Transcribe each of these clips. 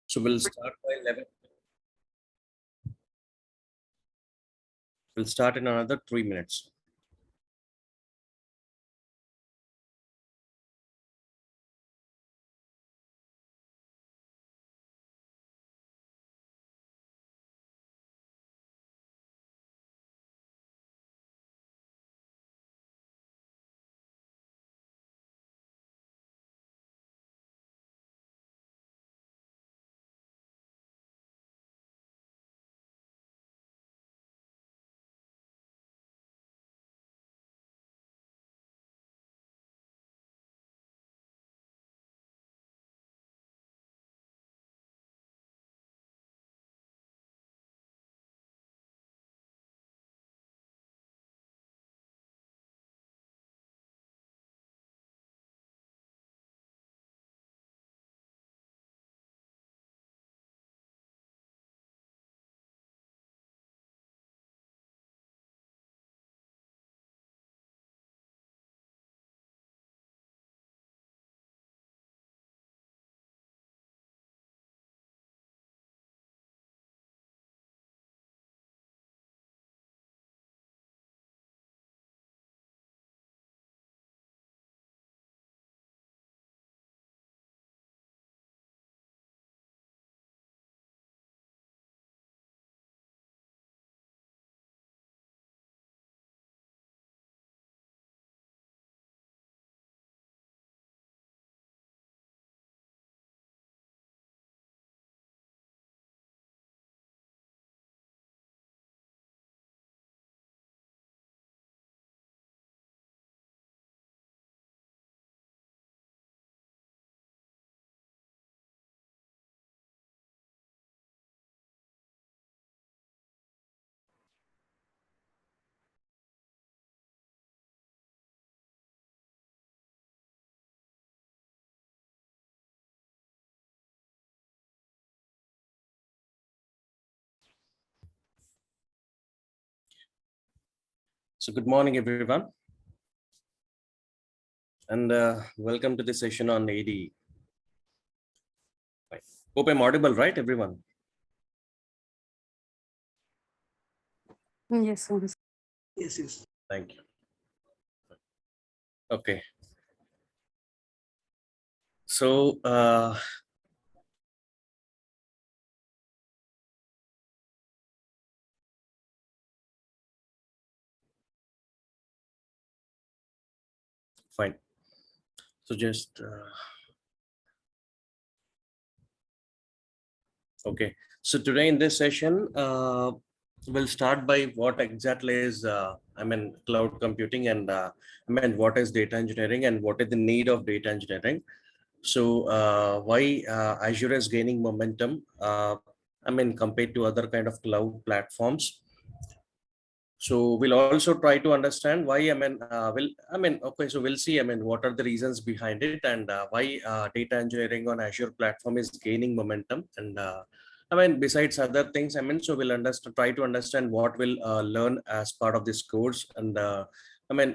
So we'll start by 11. We'll start in another 3 minutes. So good morning, everyone. And welcome to the session on AD. Right. Hope I'm audible, right, everyone? Yes, Yes. Thank you. Okay. So fine. So just okay. So today in this session, we'll start by what exactly is cloud computing, and what is data engineering and what is the need of data engineering. So why Azure is gaining momentum, compared to other kind of cloud platforms. So we'll also try to understand why, okay, so we'll see, what are the reasons behind it, and why data engineering on Azure platform is gaining momentum. And besides other things, so we'll try to understand what we'll learn as part of this course, and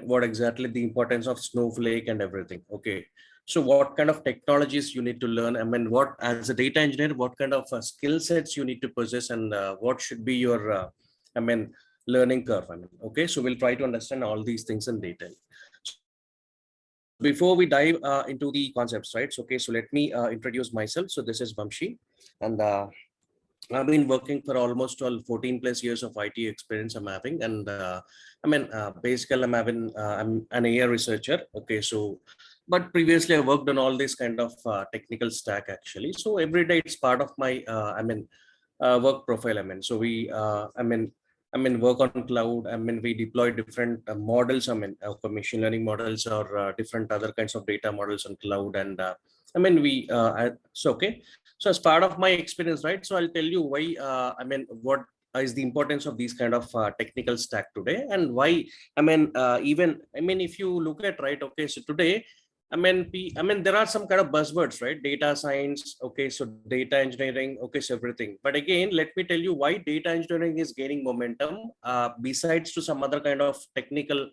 what exactly the importance of Snowflake and everything. Okay. So what kind of technologies you need to learn? What, as a data engineer, what kind of skill sets you need to possess, and what should be your, learning curve. Okay, so we'll try to understand all these things in detail. Before we dive into the concepts, right? So, okay, so let me introduce myself. So this is Vamshi, and I've been working for almost 14 plus years of IT experience I'm having. And basically I'm an AI researcher. Okay, so but previously I worked on all this kind of technical stack actually. So every day it's part of my work profile. So we work on cloud. We deploy different models. For machine learning models, or different other kinds of data models on cloud. And so okay. So as part of my experience, right? So I'll tell you why. What is the importance of these kind of technical stack today, and why? If you look at, right? Okay, so today, there are some kind of buzzwords, right? Data science, okay, so data engineering, okay, so everything. But again, let me tell you why data engineering is gaining momentum, besides to some other kind of technical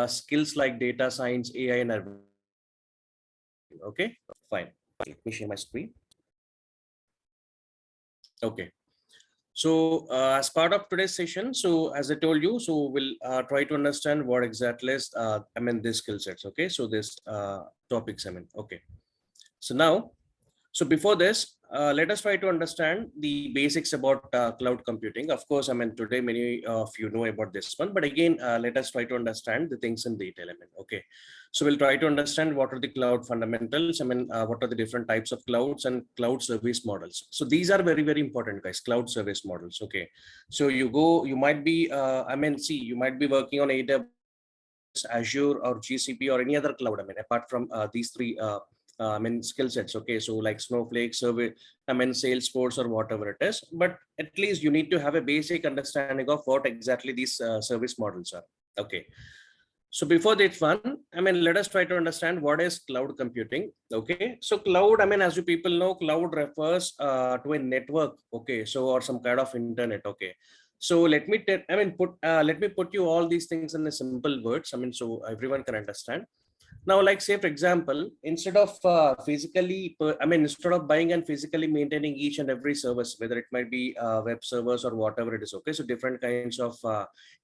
skills like data science, AI, and everything. Okay, fine. Let me share my screen. Okay. So as part of today's session, so as I told you, so we'll try to understand what exactly is, these skill sets. Okay. So this topics, okay. So now, so before this, let us try to understand the basics about cloud computing. Of course, today many of you know about this one, but again, let us try to understand the things in detail. Okay. So we'll try to understand what are the cloud fundamentals. What are the different types of clouds and cloud service models. So these are very, very important, guys. Cloud service models. Okay. So you might be, you might be working on AWS, Azure, or GCP, or any other cloud. Apart from these three. Skill sets. Okay, so like Snowflake, Survey, Salesforce, or whatever it is. But at least you need to have a basic understanding of what exactly these service models are. Okay. So before that one, let us try to understand what is cloud computing. Okay, so cloud, as you people know, cloud refers to a network. Okay, so or some kind of internet. Okay, so let me let me put you all these things in the simple words. So everyone can understand. Now, like say, for example, instead of instead of buying and physically maintaining each and every service, whether it might be web servers or whatever it is, okay, so different kinds of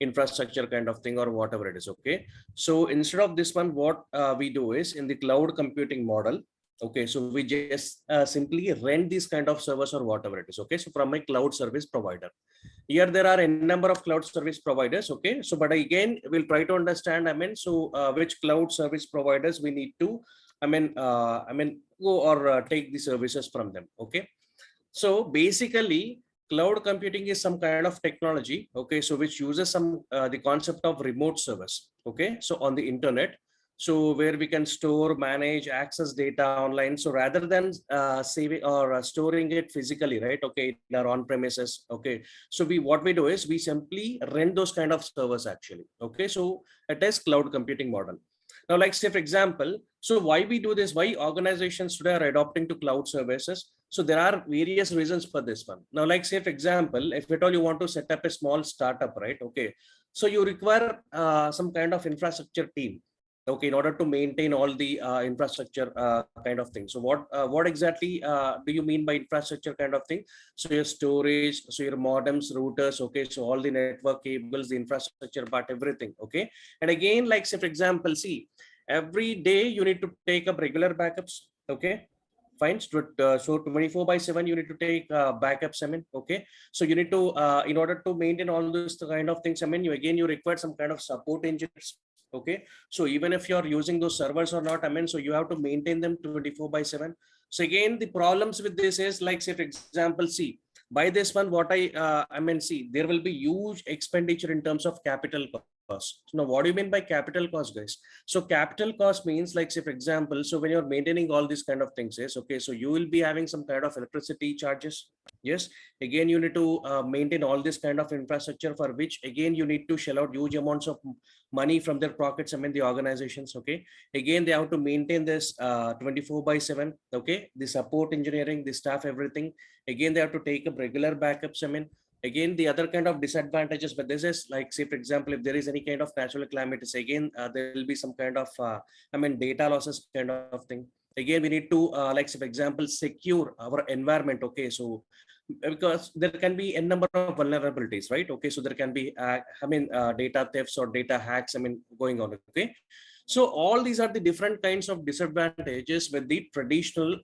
infrastructure kind of thing or whatever it is, okay. So instead of this one, what we do is in the cloud computing model, okay, so we just simply rent these kind of servers or whatever it is, okay, so from a cloud service provider. Here there are a number of cloud service providers. Okay, so but again we'll try to understand which cloud service providers we need to go or take the services from them. Okay, so basically cloud computing is some kind of technology, okay, so which uses some the concept of remote service, okay, so on the internet, so where we can store, manage, access data online. So rather than saving or storing it physically, right, okay, in our on premises. Okay, so what we do is we simply rent those kind of servers actually. Okay, so it is cloud computing model. Now, like say for example, so why we do this, why organizations today are adopting to cloud services? So there are various reasons for this one. Now, like say for example, if at all you want to set up a small startup, right? Okay, so you require some kind of infrastructure team. Okay, in order to maintain all the infrastructure kind of thing. So what exactly do you mean by infrastructure kind of thing? So your storage, so your modems, routers, okay, so all the network cables, the infrastructure part, everything. Okay, and again, like say for example, see, every day you need to take up regular backups. Okay, fine. So 24/7 you need to take backups. Okay, so you need to in order to maintain all those kind of things, you require some kind of support engineers. Okay, so even if you're using those servers or not, so you have to maintain them 24/7. So again, the problems with this is like say for example, see, by this one, what see, there will be huge expenditure in terms of capital cost. So now, what do you mean by capital cost, guys? So capital cost means like say for example, so when you're maintaining all these kind of things, yes, okay, so you will be having some kind of electricity charges. Yes, again you need to maintain all this kind of infrastructure, for which again you need to shell out huge amounts of money from their pockets. The organizations. Okay, again they have to maintain this 24/7. Okay, the support engineering, the staff, everything. Again they have to take up regular backups. Again the other kind of disadvantages, but this is like say for example, if there is any kind of natural calamities, again there will be some kind of data losses kind of thing. Again we need to like say for example, secure our environment. Okay, so because there can be a number of vulnerabilities, right? Okay, so there can be data thefts or data hacks going on. Okay, so all these are the different kinds of disadvantages with the traditional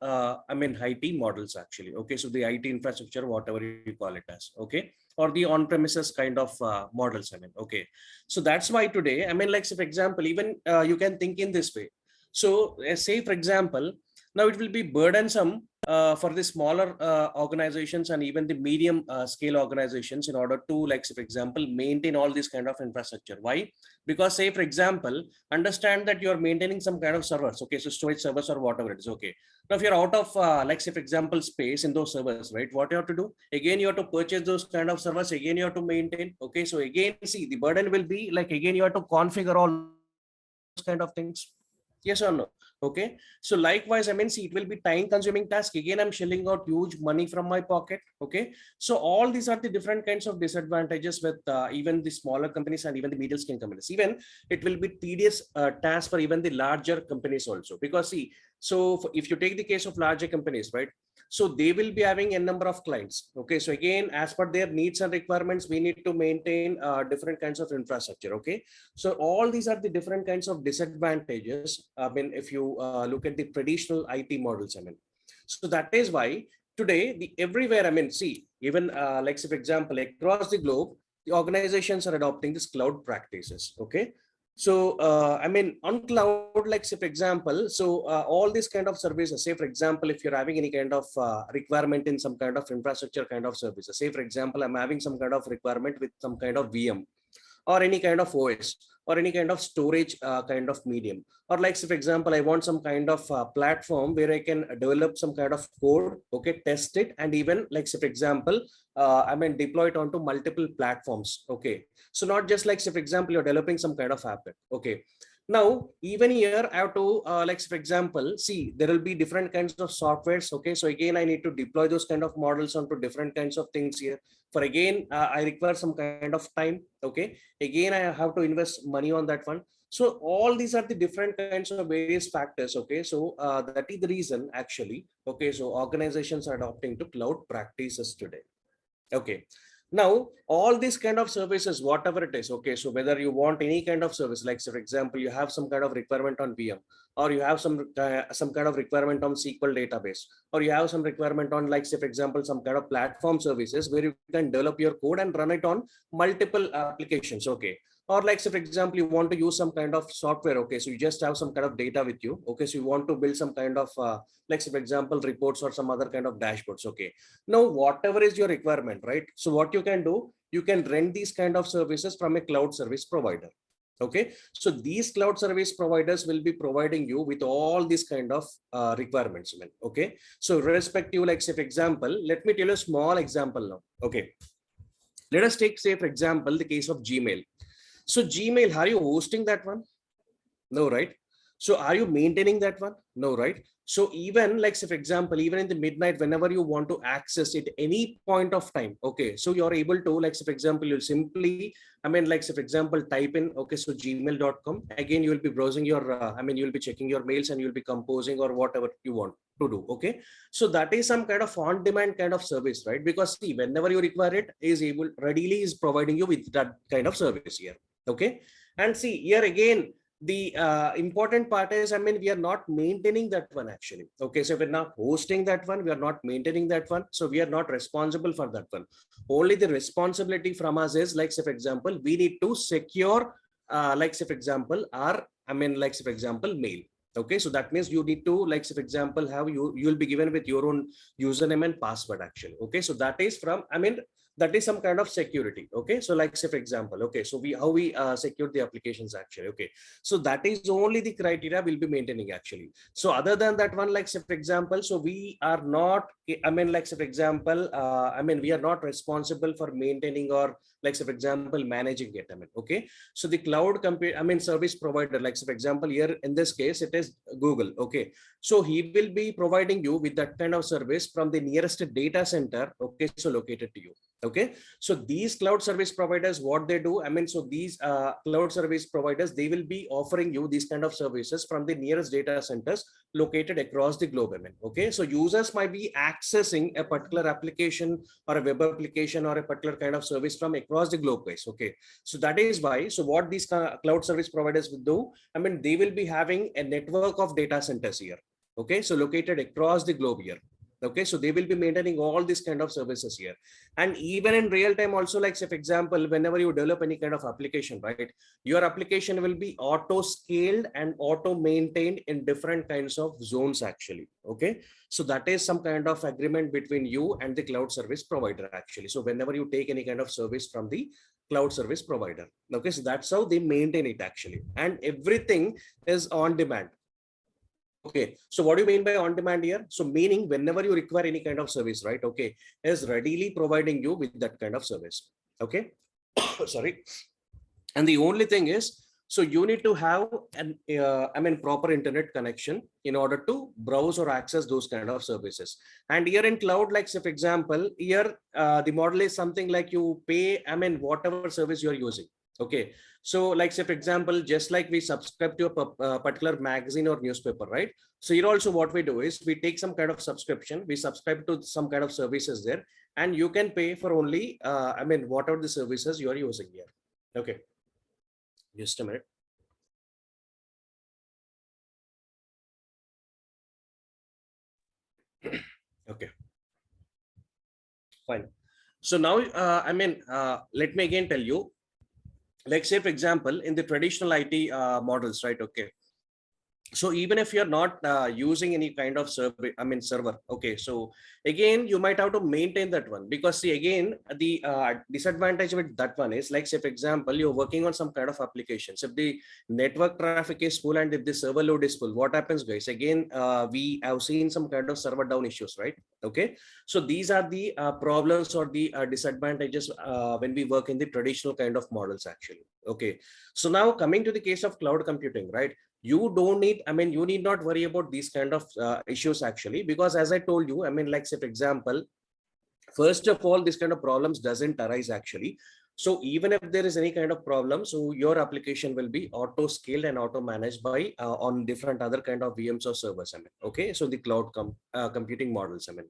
IT models actually. Okay, so the IT infrastructure, whatever you call it as. Okay, or the on-premises kind of models. Okay, so that's why today, like say for example, even you can think in this way. So say for example, now it will be burdensome for the smaller organizations and even the medium scale organizations in order to, like say for example, maintain all this kind of infrastructure. Why? Because say for example, understand that you are maintaining some kind of servers. Okay, so storage servers or whatever it is. Okay, now if you're out of like say for example, space in those servers, right, what you have to do, again you have to purchase those kind of servers, again you have to maintain. Okay, so again see, the burden will be like, again you have to configure all those kind of things. Yes or no? Okay, so likewise, see, it will be time consuming task. Again, I'm shelling out huge money from my pocket. Okay, so all these are the different kinds of disadvantages with even the smaller companies and even the middle scale companies. Even it will be tedious task for even the larger companies also, because see, So if you take the case of larger companies, right? So they will be having a number of clients. Okay. So again, as per their needs and requirements, we need to maintain different kinds of infrastructure. Okay. So all these are the different kinds of disadvantages. I mean, if you look at the traditional IT models, I mean, so that is why today the everywhere, I mean, see, even like say, for example, across the globe, the organizations are adopting this cloud practices. Okay. So, I mean, on cloud, like say, for example, so all these kind of services, say, for example, if you're having any kind of requirement in some kind of infrastructure kind of services, say, for example, I'm having some kind of requirement with some kind of VM or any kind of OS or any kind of storage kind of medium. Or like, say, for example, I want some kind of platform where I can develop some kind of code, okay, test it, and even like, say, for example, I mean, deploy it onto multiple platforms. Okay. So not just like, say, for example, you're developing some kind of app. Okay. Now, even here, I have to, like, for example, see, there will be different kinds of softwares. Okay. So again, I need to deploy those kind of models onto different kinds of things here. For again, I require some kind of time. Okay. Again, I have to invest money on that one. So all these are the different kinds of various factors. Okay. So that is the reason actually. Okay. So organizations are adopting to cloud practices today. Okay. Now, all these kind of services, whatever it is, okay, so whether you want any kind of service, like, so for example, you have some kind of requirement on VM, or you have some kind of requirement on SQL database, or you have some requirement on, like, say, for example, some kind of platform services where you can develop your code and run it on multiple applications. Okay. Or like, say, for example, you want to use some kind of software. Okay. So you just have some kind of data with you. Okay. So you want to build some kind of, like, say, for example, reports or some other kind of dashboards. Okay. Now, whatever is your requirement, right? So what you can do, you can rent these kind of services from a cloud service provider. Okay. So these cloud service providers will be providing you with all these kind of requirements. Okay. So irrespective, like, say, for example, let me tell you a small example now. Okay. Let us take, say, for example, the case of Gmail. So Gmail, are you hosting that one? No, right? So are you maintaining that one? No, right? So even like, say, for example, even in the midnight, whenever you want to access it any point of time, okay, so you're able to, like, say, for example, you'll simply, I mean, like, say, for example, type in, okay, so gmail.com. Again, you will be browsing your, I mean, you'll be checking your mails and you'll be composing or whatever you want to do. Okay. So that is some kind of on-demand kind of service, right? Because see, whenever you require it, is able, readily is providing you with that kind of service here. Okay. And see, here again, the important part is, I mean, we are not maintaining that one actually. Okay. So we're not hosting that one. We are not maintaining that one. So we are not responsible for that one. Only the responsibility from us is, like, say, for example, we need to secure, like, say, for example, our, I mean, like, say, for example, mail. Okay. So that means you need to, like, say, for example, have you'll be given with your own username and password actually. Okay. So that is from, I mean, that is some kind of security. Okay. So like, say, for example, okay, so how we secure the applications actually. Okay. So that is only the criteria we'll be maintaining actually. So other than that one, like, say, for example, so we are not, I mean, like, say, for example, I mean, we are not responsible for maintaining or, like, say, for example, managing it. I mean, okay. So the cloud I mean, service provider, like, say, for example, here in this case, it is Google. Okay. So he will be providing you with that kind of service from the nearest data center. Okay. So located to you. Okay. So these cloud service providers, what they do, I mean, so these cloud service providers, they will be offering you these kind of services from the nearest data centers located across the globe. I mean, okay. So users might be accessing a particular application or a web application or a particular kind of service from across the globe, guys. Okay. So that is why, so what these cloud service providers will do, I mean, they will be having a network of data centers here. Okay. So located across the globe here. Okay, so they will be maintaining all these kind of services here. And even in real time also, like, say, for example, whenever you develop any kind of application, right, your application will be auto scaled and auto maintained in different kinds of zones actually. Okay, so that is some kind of agreement between you and the cloud service provider actually. So whenever you take any kind of service from the cloud service provider, okay, so that's how they maintain it actually. And everything is on demand. Okay, so what do you mean by on demand here? So meaning whenever you require any kind of service, right? Okay, is readily providing you with that kind of service. Okay, sorry. And the only thing is, so you need to have an, I mean, proper internet connection in order to browse or access those kind of services. And here in cloud, like, say, for example, here the model is something like you pay, I mean, whatever service you're using. Okay, so like say for example, just like we subscribe to a particular magazine or newspaper, right? So here also what we do is we take some kind of subscription, we subscribe to some kind of services there, and you can pay for only, I mean, whatever the services you are using here. Okay, just a minute. Okay, fine. So now, let me again tell you, like say for example, in the traditional IT models, right? Okay, so even if you're not using any kind of server, okay, so again you might have to maintain that one, because see again the disadvantage with that one is, like say for example, you're working on some kind of applications. If the network traffic is full and if the server load is full, what happens, guys? Again, we have seen some kind of server down issues, right? Okay, so these are the problems or the disadvantages when we work in the traditional kind of models actually. Okay, so now coming to the case of cloud computing, right? You don't need, I mean, you need not worry about these kind of issues actually, because as I told you, I mean, like say for example, first of all, this kind of problems doesn't arise actually. So even if there is any kind of problem, so your application will be auto scaled and auto managed by on different other kind of VMs or servers, I mean. Okay, so the cloud computing models, I mean.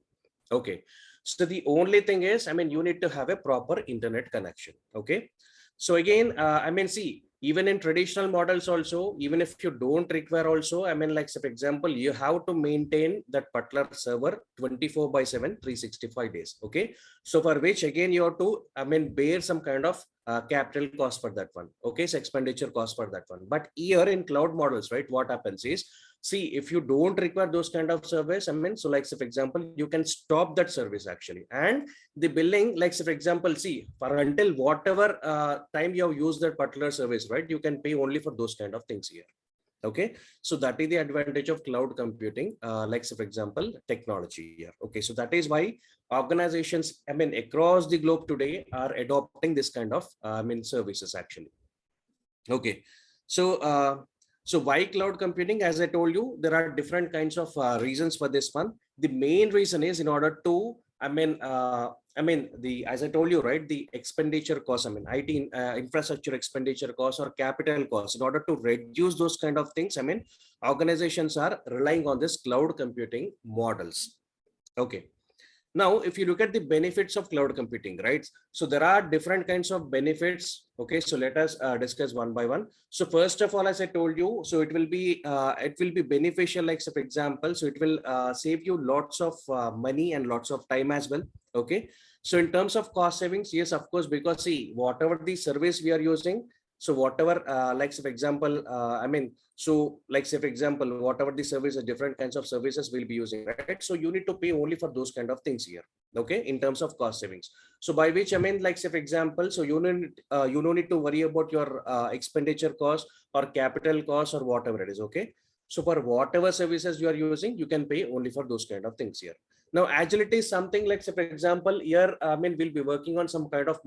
Okay, so the only thing is, I mean, you need to have a proper internet connection. Okay, so again, I mean, see, even in traditional models also, even if you don't require also, I mean, like say for example, you have to maintain that particular server 24/7, 365 days. Okay, so for which again you have to, I mean, bear some kind of capital cost for that one. Okay, so expenditure cost for that one. But here in cloud models, right, what happens is, see, if you don't require those kind of service, I mean, so like say for example, you can stop that service actually, and the billing, like say for example, see, for until whatever time you have used that particular service, right, you can pay only for those kind of things here. Okay, so that is the advantage of cloud computing, like say for example, technology here. Okay, so that is why organizations, I mean, across the globe today are adopting this kind of I mean services actually. Okay, so so why cloud computing? As I told you, there are different kinds of reasons for this one. The main reason is in order to, I mean, the, as I told you, right, the expenditure cost, I mean, IT infrastructure expenditure cost or capital cost. In order to reduce those kind of things, I mean, organizations are relying on this cloud computing models. Okay. Now, if you look at the benefits of cloud computing, right? So there are different kinds of benefits. Okay, so let us discuss one by one. So first of all, as I told you, so it will be beneficial. Like so for example, so it will save you lots of money and lots of time as well. Okay, so in terms of cost savings, yes, of course, because see, whatever the service we are using, so whatever, like so for example, I mean, so like say for example, whatever the services, different kinds of services we'll be using, right? So you need to pay only for those kind of things here. Okay, in terms of cost savings. So by which I mean, like say for example, so you don't need to worry about your expenditure cost or capital cost or whatever it is. Okay, so for whatever services you are using, you can pay only for those kind of things here. Now agility is something like say for example, here I mean we'll be working on some kind of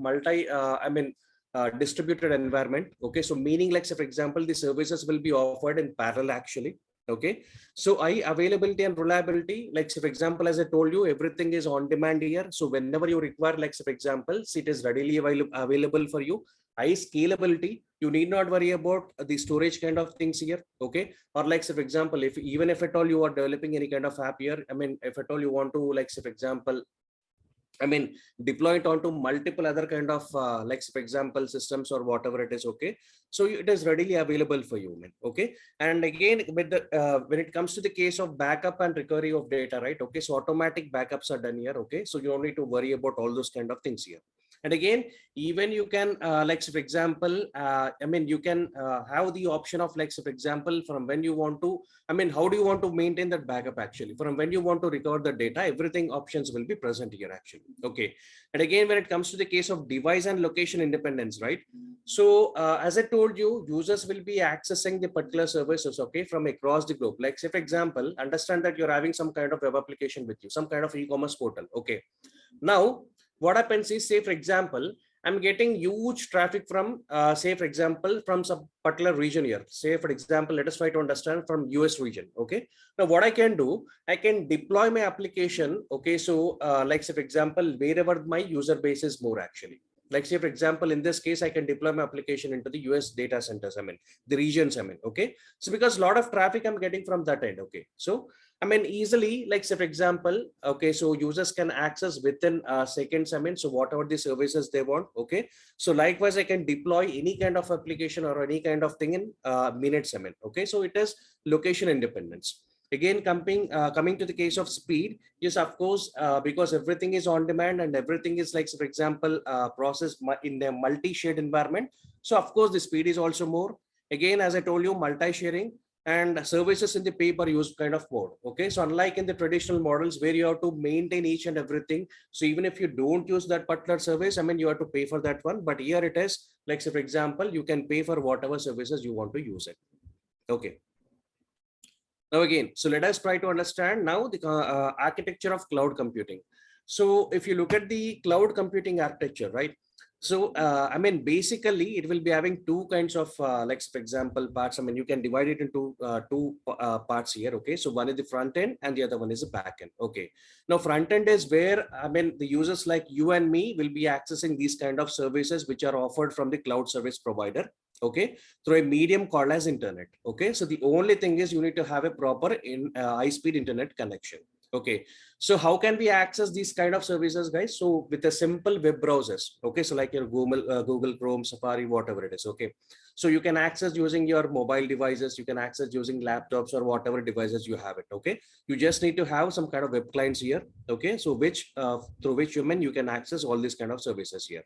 distributed environment. Okay, so meaning like say for example, the services will be offered in parallel actually. Okay, so availability and reliability, like say for example, as I told you, everything is on demand here. So whenever you require, like say for example, it is readily available for you. High scalability, you need not worry about the storage kind of things here. Okay, or like say for example, if even if at all you are developing any kind of app here, I mean, if at all you want to, like say for example, I mean, deploy it onto multiple other kind of like for example systems or whatever it is. Okay, so it is readily available for you, man. Okay, and again with the when it comes to the case of backup and recovery of data, right? Okay, so automatic backups are done here. Okay, so you don't need to worry about all those kind of things here. And again, even you can like for example, I mean, you can have the option of like for example, from when you want to, I mean, how do you want to maintain that backup actually? From when you want to recover the data, everything options will be present here actually. Okay. And again, when it comes to the case of device and location independence, right? So as I told you, users will be accessing the particular services, okay, from across the globe. Like say, for example, understand that you're having some kind of web application with you, some kind of e-commerce portal. Okay. Now, what happens is, say, for example, I'm getting huge traffic from, say, for example, from some particular region here. Say, for example, let us try to understand from US region. Okay. Now, what I can do, I can deploy my application. Okay. So, like, say, for example, wherever my user base is more actually. Like say, for example, in this case, I can deploy my application into the US data centers, I mean, the regions, I mean, okay. So because a lot of traffic I'm getting from that end, okay. So, I mean, easily, like say, for example, okay, so users can access within seconds, I mean, so whatever the services they want, okay. So likewise, I can deploy any kind of application or any kind of thing in minutes, I mean, okay. So it is location independence. Again, coming to the case of speed, yes, of course, because everything is on demand and everything is like, for example, processed in a multi-shared environment. So of course, the speed is also more. Again, as I told you, multi-sharing and services in the pay-per-use kind of mode. Okay, so unlike in the traditional models where you have to maintain each and everything, so even if you don't use that particular service, I mean, you have to pay for that one. But here it is like, say, for example, you can pay for whatever services you want to use it. Okay. Now again, so let us try to understand now the architecture of cloud computing. So if you look at the cloud computing architecture, right? So I mean, basically, it will be having two kinds of like, for example, parts. I mean, you can divide it into two parts here. Okay, so one is the front end and the other one is the back end. Okay, now front end is where, I mean, the users like you and me will be accessing these kind of services which are offered from the cloud service provider. Okay, through a medium called as internet. Okay, so the only thing is you need to have a proper high-speed internet connection. Okay, so how can we access these kind of services, guys? So with a simple web browsers. Okay, so like your Google Chrome, Safari, whatever it is. Okay, so you can access using your mobile devices, you can access using laptops or whatever devices you have it. Okay, you just need to have some kind of web clients here. Okay, so which through which you can access all these kind of services here.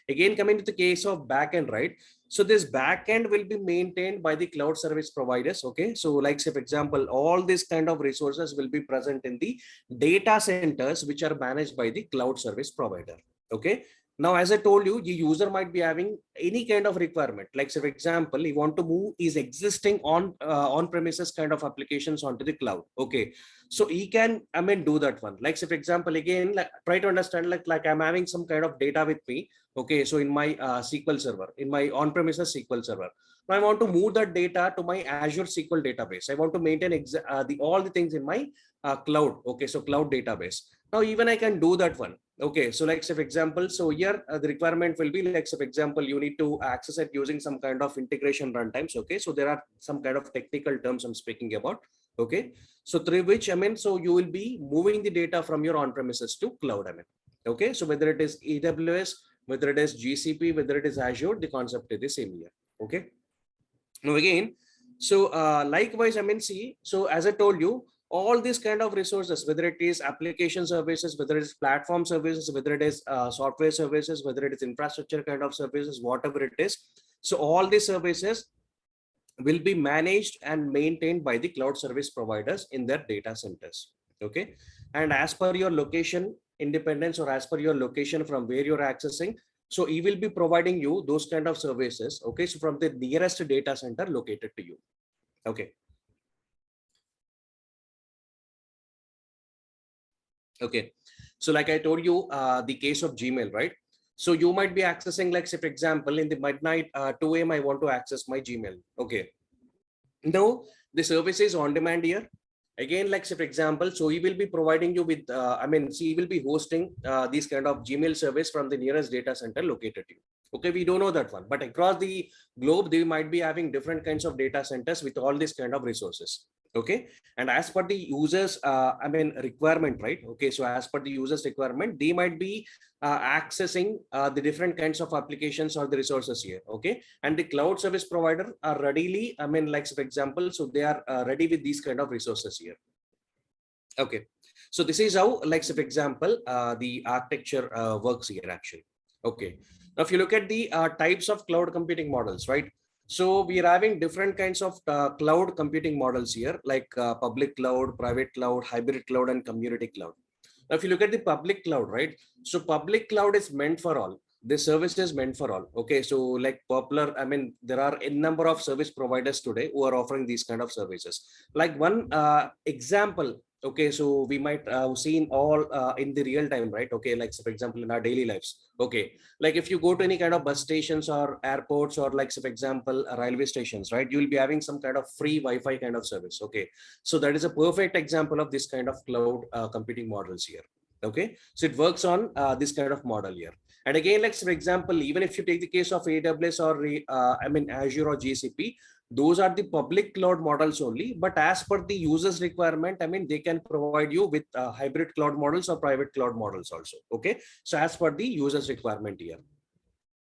Again, coming to the case of backend, right? So this backend will be maintained by the cloud service providers. Okay, so like say, for example, all these kind of resources will be present in the data centers which are managed by the cloud service provider. Okay, now as I told you, the user might be having any kind of requirement. Like say, for example, he want to move his existing on premises kind of applications onto the cloud. Okay, so he can, I mean, do that one. Like say, for example, again, like try to understand, like I'm having some kind of data with me. Okay, so in my SQL server, in my on-premises SQL server, now I want to move that data to my Azure SQL database. I want to maintain all the things in my cloud. Okay, so cloud database. Now even I can do that one. Okay, so like say, for example, so here the requirement will be like, say, for example, you need to access it using some kind of integration runtimes. Okay, so there are some kind of technical terms I'm speaking about. Okay, so through which, I mean, so you will be moving the data from your on-premises to cloud. I mean, okay, so whether it is AWS, whether it is GCP, whether it is Azure, the concept is the same here. Okay. Now again, so likewise, I mean, see, so as I told you, all these kind of resources, whether it is application services, whether it is platform services, whether it is software services, whether it is infrastructure kind of services, whatever it is. So all these services will be managed and maintained by the cloud service providers in their data centers. Okay, and as per your location independence, or as per your location from where you're accessing, so he will be providing you those kind of services. Okay, so from the nearest data center located to you. Okay, okay, so like I told you, the case of Gmail, right? So you might be accessing, like say, for example, in the midnight 2 a.m. I want to access my Gmail. Okay, no, the service is on demand here. Again, like say, for example, so he will be providing you with, I mean, see, he will be hosting this kind of Gmail service from the nearest data center located to you. Okay, we don't know that one, but across the globe, they might be having different kinds of data centers with all these kind of resources. Okay, and as per the users, I mean, requirement, right? Okay, so as per the users requirement, they might be accessing the different kinds of applications or the resources here. Okay, and the cloud service provider are readily, I mean, like for example, so they are ready with these kind of resources here. Okay, so this is how, like for example, the architecture works here actually. Okay, now if you look at the types of cloud computing models, right? So we are having different kinds of cloud computing models here, like public cloud, private cloud, hybrid cloud, and community cloud. Now, if you look at the public cloud, right? So public cloud is meant for all. This service is meant for all. Okay, so like popular, I mean, there are a number of service providers today who are offering these kind of services. Like one example, okay, so we might seen all in the real time, right? Okay, like so for example, in our daily lives. Okay, like if you go to any kind of bus stations or airports, or like so for example, railway stations, right? You will be having some kind of free Wi-Fi kind of service. Okay, so that is a perfect example of this kind of cloud computing models here. Okay, so it works on this kind of model here. And again, like for example, even if you take the case of AWS or Azure or GCP, those are the public cloud models only. But as per the user's requirement, they can provide you with hybrid cloud models or private cloud models also. Okay, so as per the user's requirement here.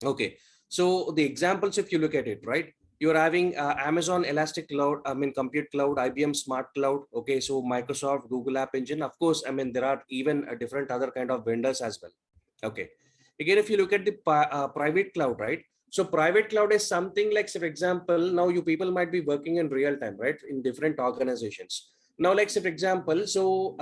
Okay, so the examples, if you look at it, right, you're having Amazon Elastic Cloud, Compute Cloud, IBM Smart Cloud. Okay, so Microsoft, Google App Engine. Of course, there are even different other kind of vendors as well. Okay, again, if you look at the private cloud, right? So private cloud is something like, say, for example, now you people might be working in real time, right, in different organizations. Now, like, say, for example, so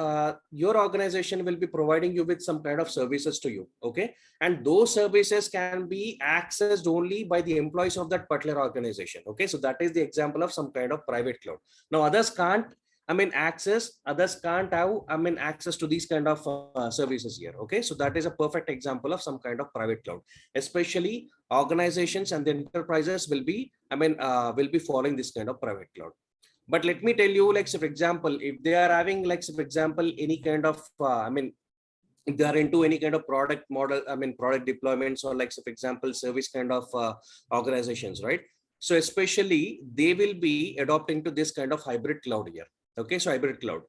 your organization will be providing you with some kind of services to you. Okay, and those services can be accessed only by the employees of that particular organization. Okay, so that is the example of some kind of private cloud. Now others can't others can't have access to these kind of services here. Okay, so that is a perfect example of some kind of private cloud. Especially organizations and the enterprises will be following this kind of private cloud. But let me tell you, like, so for example, if they are having, like, so for example, any kind of if they are into any kind of product model, product deployments, or like, so for example, service kind of organizations, right? So especially they will be adopting to this kind of hybrid cloud here. Okay, so hybrid cloud.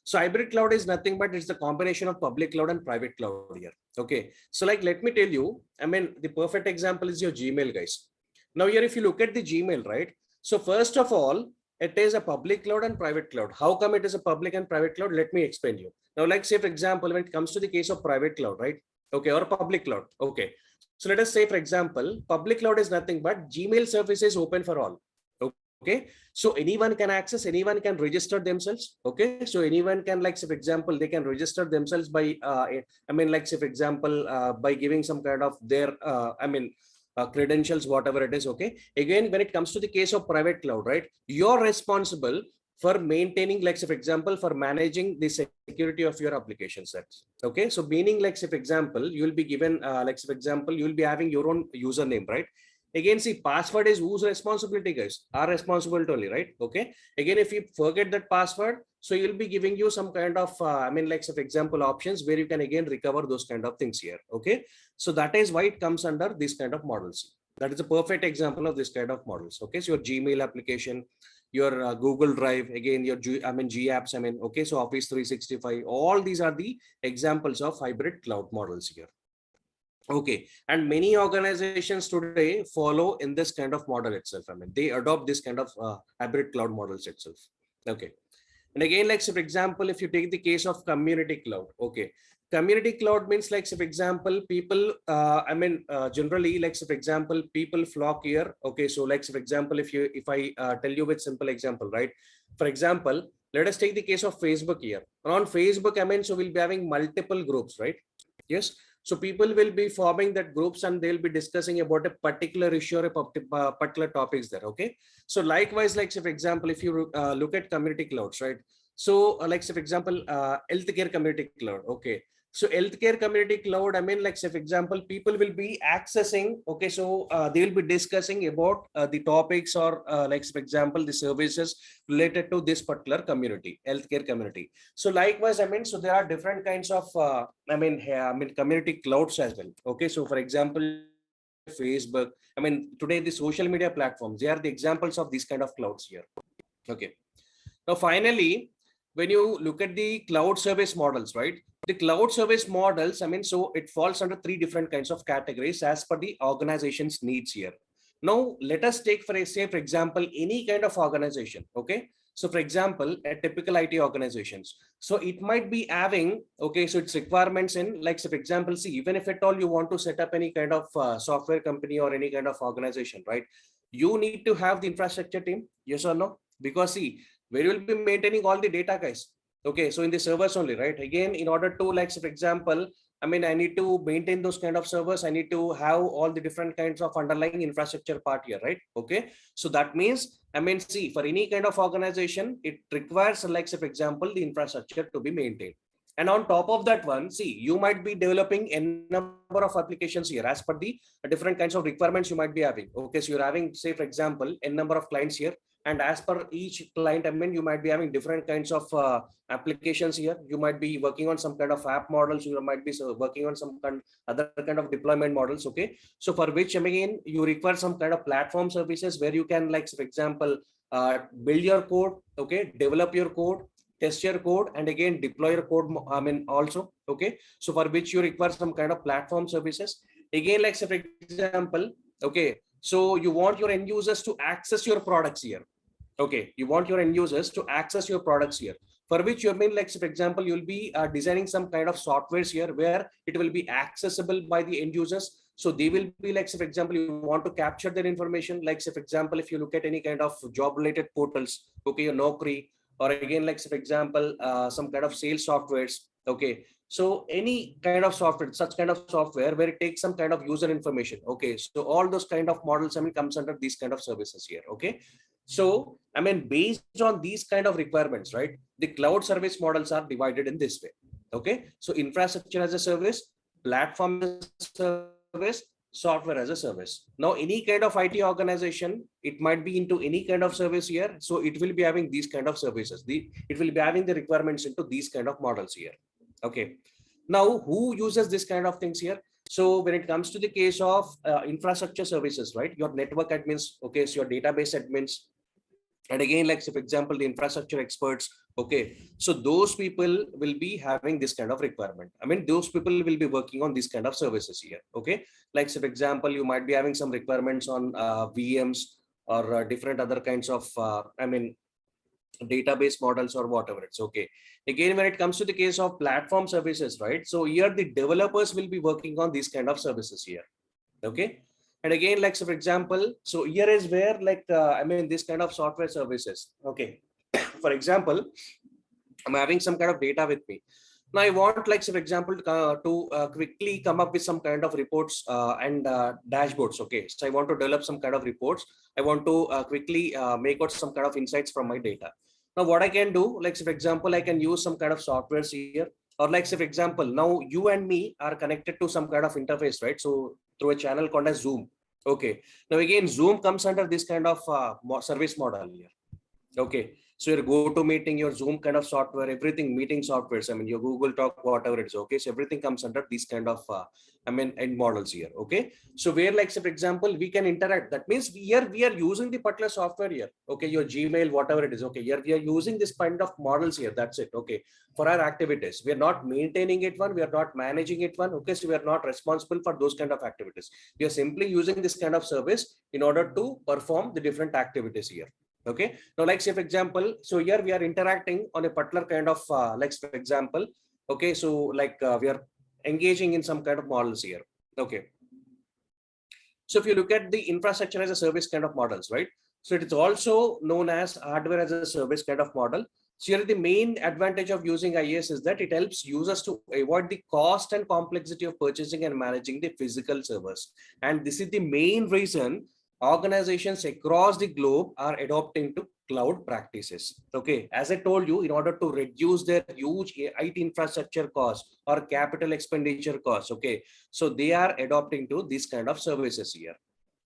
So hybrid cloud is nothing but it's the combination of public cloud and private cloud here. Okay, so like, let me tell you, the perfect example is your Gmail, guys. Now here, if you look at the Gmail, right? So first of all, it is a public cloud and private cloud. How come it is a public and private cloud? Let me explain you. Now, like, say, for example, when it comes to the case of private cloud, right? Okay, or public cloud. Okay. So let us say, for example, public cloud is nothing but Gmail service is open for all. Okay. So anyone can access, anyone can register themselves. Okay. So anyone can, like, say, for example, they can register themselves by, like, say, for example, by giving some kind of their, credentials, whatever it is. Okay, again, when it comes to the case of private cloud, right, you're responsible for maintaining, like, say, for example, for managing the security of your application sets. Okay, so meaning, like, say, for example, you will be given like, say, for example, you will be having your own username, right? Again, see, password is whose responsibility, guys? Our responsibility only, right? Okay, again, if you forget that password, so you'll be giving you some kind of like, say, for example, options where you can again recover those kind of things here. Okay, so that is why it comes under this kind of models. That is a perfect example of this kind of models. Okay, so your Gmail application, your Google Drive, again, your G apps, okay, so Office 365, all these are the examples of hybrid cloud models here. Okay, and many organizations today follow in this kind of model itself. They adopt this kind of hybrid cloud models itself. Okay, and again, like, so for example, if you take the case of community cloud, okay, community cloud means, like, so for example, people, generally, like, so for example, people flock here. Okay, so like, so for example, if I tell you with simple example, right? For example, let us take the case of Facebook here. On Facebook, so we'll be having multiple groups, right? Yes. So people will be forming that groups and they'll be discussing about a particular issue or a particular topics there. Okay. So likewise, like, say, for example, if you look at community clouds, right? So like, say, for example, healthcare community cloud. Okay. So healthcare community cloud, like, say, for example, people will be accessing. Okay. So they will be discussing about the topics or like, for example, the services related to this particular community, healthcare community. So likewise, so there are different kinds of, community clouds as well. Okay. So for example, Facebook, today the social media platforms, they are the examples of these kind of clouds here. Okay. Now, finally, when you look at the cloud service models, right? The cloud service models, so it falls under three different kinds of categories as per the organization's needs here. Now, let us take, for example, any kind of organization. Okay. So for example, a typical IT organizations. So it might be having, okay, so its requirements in, like, so for example, see, even if at all you want to set up any kind of software company or any kind of organization, right? You need to have the infrastructure team. Yes or no? Because see, where you will be maintaining all the data, guys. Okay, so in the servers only, right? Again, in order to, like, so for example, I need to maintain those kind of servers. I need to have all the different kinds of underlying infrastructure part here, right? Okay, so that means, see, for any kind of organization, it requires, like, say, for example, the infrastructure to be maintained. And on top of that one, see, you might be developing a number of applications here as per the different kinds of requirements you might be having. Okay, so you're having, say, for example, a number of clients here. And as per each client, I mean, you might be having different kinds of applications here. You might be working on some kind of app models. You might be working on some other kind of deployment models. Okay. So for which, I mean, you require some kind of platform services where you can, like, for example, build your code, okay, develop your code, test your code, and again deploy your code, I mean, also. Okay. So for which you require some kind of platform services. Again, like, say, for example, okay, so you want your end users to access your products here. Okay, you want your end users to access your products here, for which you mean, like, for example, you'll be designing some kind of softwares here where it will be accessible by the end users. So they will be, like, say, for example, you want to capture their information, like, say, for example, if you look at any kind of job related portals, okay, your Naukri, or again, like, say, for example, some kind of sales softwares. Okay, so any kind of software, such kind of software where it takes some kind of user information. Okay, so all those kind of models, I mean, comes under these kind of services here. Okay, so, I mean, based on these kind of requirements, right, the cloud service models are divided in this way. Okay, so infrastructure as a service, platform as a service, software as a service. Now, any kind of IT organization, it might be into any kind of service here. So it will be having these kind of services. It will be having the requirements into these kind of models here. Okay. Now, who uses this kind of things here? So when it comes to the case of infrastructure services, right, your network admins, okay, so your database admins, and again, like, so for example, the infrastructure experts. Okay, so those people will be having this kind of requirement. I mean, those people will be working on these kind of services here. Okay, like, so for example, you might be having some requirements on VMs or different other kinds of I mean, database models or whatever. It's okay. Again, when it comes to the case of platform services, right, so here the developers will be working on these kind of services here. Okay, and again, like, so for example, so here is where, like, I mean, this kind of software services. Okay, for example, I'm having some kind of data with me. Now I want, like, so for example, to quickly come up with some kind of reports and dashboards. Okay, so I want to develop some kind of reports. I want to quickly make out some kind of insights from my data. Now what I can do, like, so for example, I can use some kind of softwares here, or like, say for example, now you and me are connected to some kind of interface, right? So through a channel called as Zoom. Okay, now again, Zoom comes under this kind of service model here. Okay, so your go-to meeting, your Zoom kind of software, everything, meeting softwares, I mean, your Google Talk, whatever it is. Okay, so everything comes under these kind of I mean, end models here. Okay, so where, like, say for example, we can interact. That means here we are using the particular software here. Okay, your Gmail, whatever it is. Okay, here we are using this kind of models here. That's it. Okay, for our activities, we are not maintaining it one, we are not managing it one. Okay, so we are not responsible for those kind of activities. We are simply using this kind of service in order to perform the different activities here. Okay, now, like, say for example, so here we are interacting on a particular kind of like, for example, okay, so like we are engaging in some kind of models here. Okay, so if you look at the infrastructure as a service kind of models, right, so it is also known as hardware as a service kind of model. So here the main advantage of using IaaS is that it helps users to avoid the cost and complexity of purchasing and managing the physical servers. And this is the main reason organizations across the globe are adopting to cloud practices. Okay, as I told you, in order to reduce their huge IT infrastructure costs or capital expenditure costs. Okay, so they are adopting to this kind of services here.